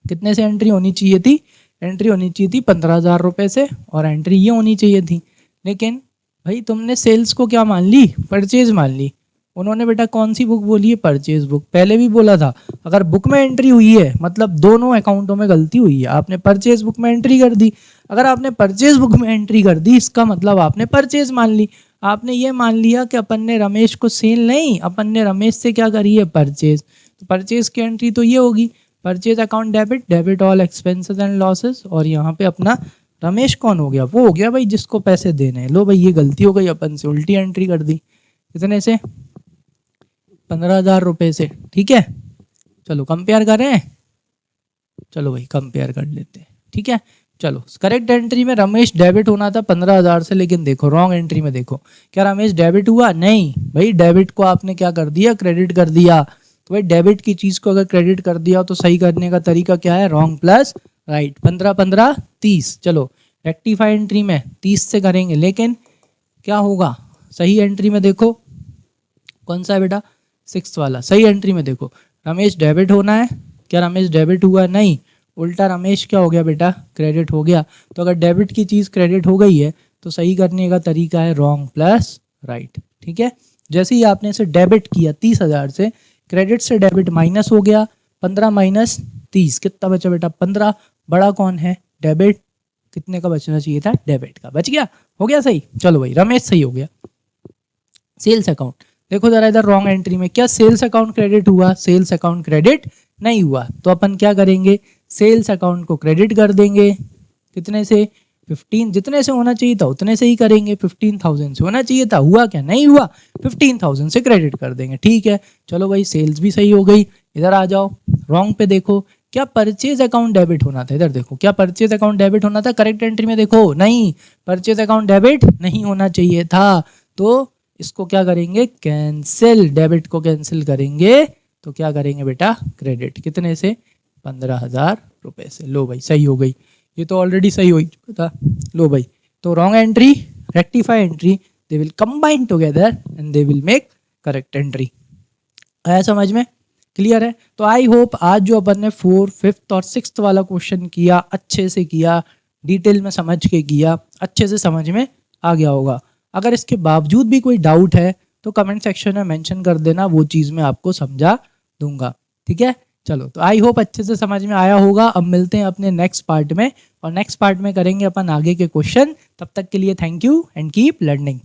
कितने से एंट्री होनी चाहिए थी, एंट्री होनी चाहिए थी 15,000 रुपये से, और एंट्री ये होनी चाहिए थी। लेकिन भाई तुमने सेल्स को क्या मान ली, परचेज मान ली। उन्होंने बेटा कौन सी बुक बोली है, परचेज बुक। पहले भी बोला था अगर बुक में एंट्री हुई है मतलब दोनों अकाउंटों में गलती हुई है। आपने परचेज बुक में एंट्री कर दी, अगर आपने परचेज बुक में एंट्री कर दी इसका मतलब आपने परचेज मान ली। आपने ये मान लिया कि अपन ने रमेश को सेल नहीं, अपन ने रमेश से क्या करी है, परचेज। तो परचेज की एंट्री तो ये होगी, purchase account debit, debit all expenses and losses. और यहाँ पे अपना रमेश कौन हो गया, वो हो गया भाई जिसको पैसे देने हैं। लो भाई ये गलती हो गई, अपन से उल्टी एंट्री कर दी। कितने से, 15,000 रुपये से, ठीक है। चलो कंपेयर करें, चलो भाई कंपेयर कर लेते हैं, ठीक है। चलो करेक्ट एंट्री में रमेश डेबिट होना था 15,000 से, लेकिन देखो रॉन्ग एंट्री में देखो क्या रमेश डेबिट हुआ, नहीं भाई डेबिट को आपने क्या कर दिया, क्रेडिट कर दिया। तो भाई डेबिट की चीज़ को अगर क्रेडिट कर दिया तो सही करने का तरीका क्या है, रॉन्ग प्लस राइट। 15 15 30, चलो रेक्टिफाई एंट्री में 30 से करेंगे, लेकिन क्या होगा, सही एंट्री में देखो कौन सा है बेटा, 6 वाला। सही एंट्री में देखो रमेश डेबिट होना है, क्या रमेश डेबिट हुआ, नहीं, उल्टा रमेश क्या हो गया बेटा, क्रेडिट हो गया। तो अगर डेबिट की चीज़ क्रेडिट हो गई है तो सही करने का तरीका है रॉन्ग प्लस राइट, ठीक है। जैसे ही आपने इसे डेबिट किया 30,000 से, क्रेडिट से डेबिट माइनस हो गया, 15 माइनस 30 कितना बचा बेटा, 15। बड़ा कौन है, डेबिट। कितने का बचना चाहिए था, डेबिट का, बच गया, हो गया सही। चलो भाई रमेश सही हो गया। सेल्स अकाउंट देखो जरा इधर, रॉन्ग एंट्री में क्या सेल्स अकाउंट क्रेडिट हुआ, सेल्स अकाउंट क्रेडिट नहीं हुआ। तो अपन क्या करेंगे, सेल्स अकाउंट को क्रेडिट कर देंगे, कितने से, 15। जितने से होना चाहिए था उतने से ही करेंगे, 15,000 से होना चाहिए था, हुआ क्या, नहीं हुआ, 15,000 से क्रेडिट कर देंगे, ठीक है। चलो भाई सेल्स भी सही हो गई। इधर आ जाओ, रॉन्ग पे देखो क्या परचेज अकाउंट डेबिट होना था। इधर देखो क्या परचेज अकाउंट डेबिट होना था, करेक्ट एंट्री में देखो, नहीं परचेज अकाउंट डेबिट नहीं होना चाहिए था। तो इसको क्या करेंगे, कैंसिल, डेबिट को कैंसिल करेंगे तो क्या करेंगे बेटा, क्रेडिट। कितने से, 15,000 रुपये से। लो भाई सही हो गई, ये तो ऑलरेडी सही हो चुका था। लो भाई तो wrong entry, rectify entry, they will combine together and they will make correct entry. आया समझ में, क्लियर है। तो आई होप आज जो अपन ने 4th, 5th और 6th वाला क्वेश्चन किया अच्छे से किया, डिटेल में समझ के किया, अच्छे से समझ में आ गया होगा। अगर इसके बावजूद भी कोई डाउट है तो कमेंट सेक्शन में मेंशन कर देना, वो चीज़ मैं आपको समझा दूंगा, ठीक है। चलो तो आई होप अच्छे से समझ में आया होगा। अब मिलते हैं अपने नेक्स्ट पार्ट में, और नेक्स्ट पार्ट में करेंगे अपन आगे के क्वेश्चन। तब तक के लिए thank you and keep learning.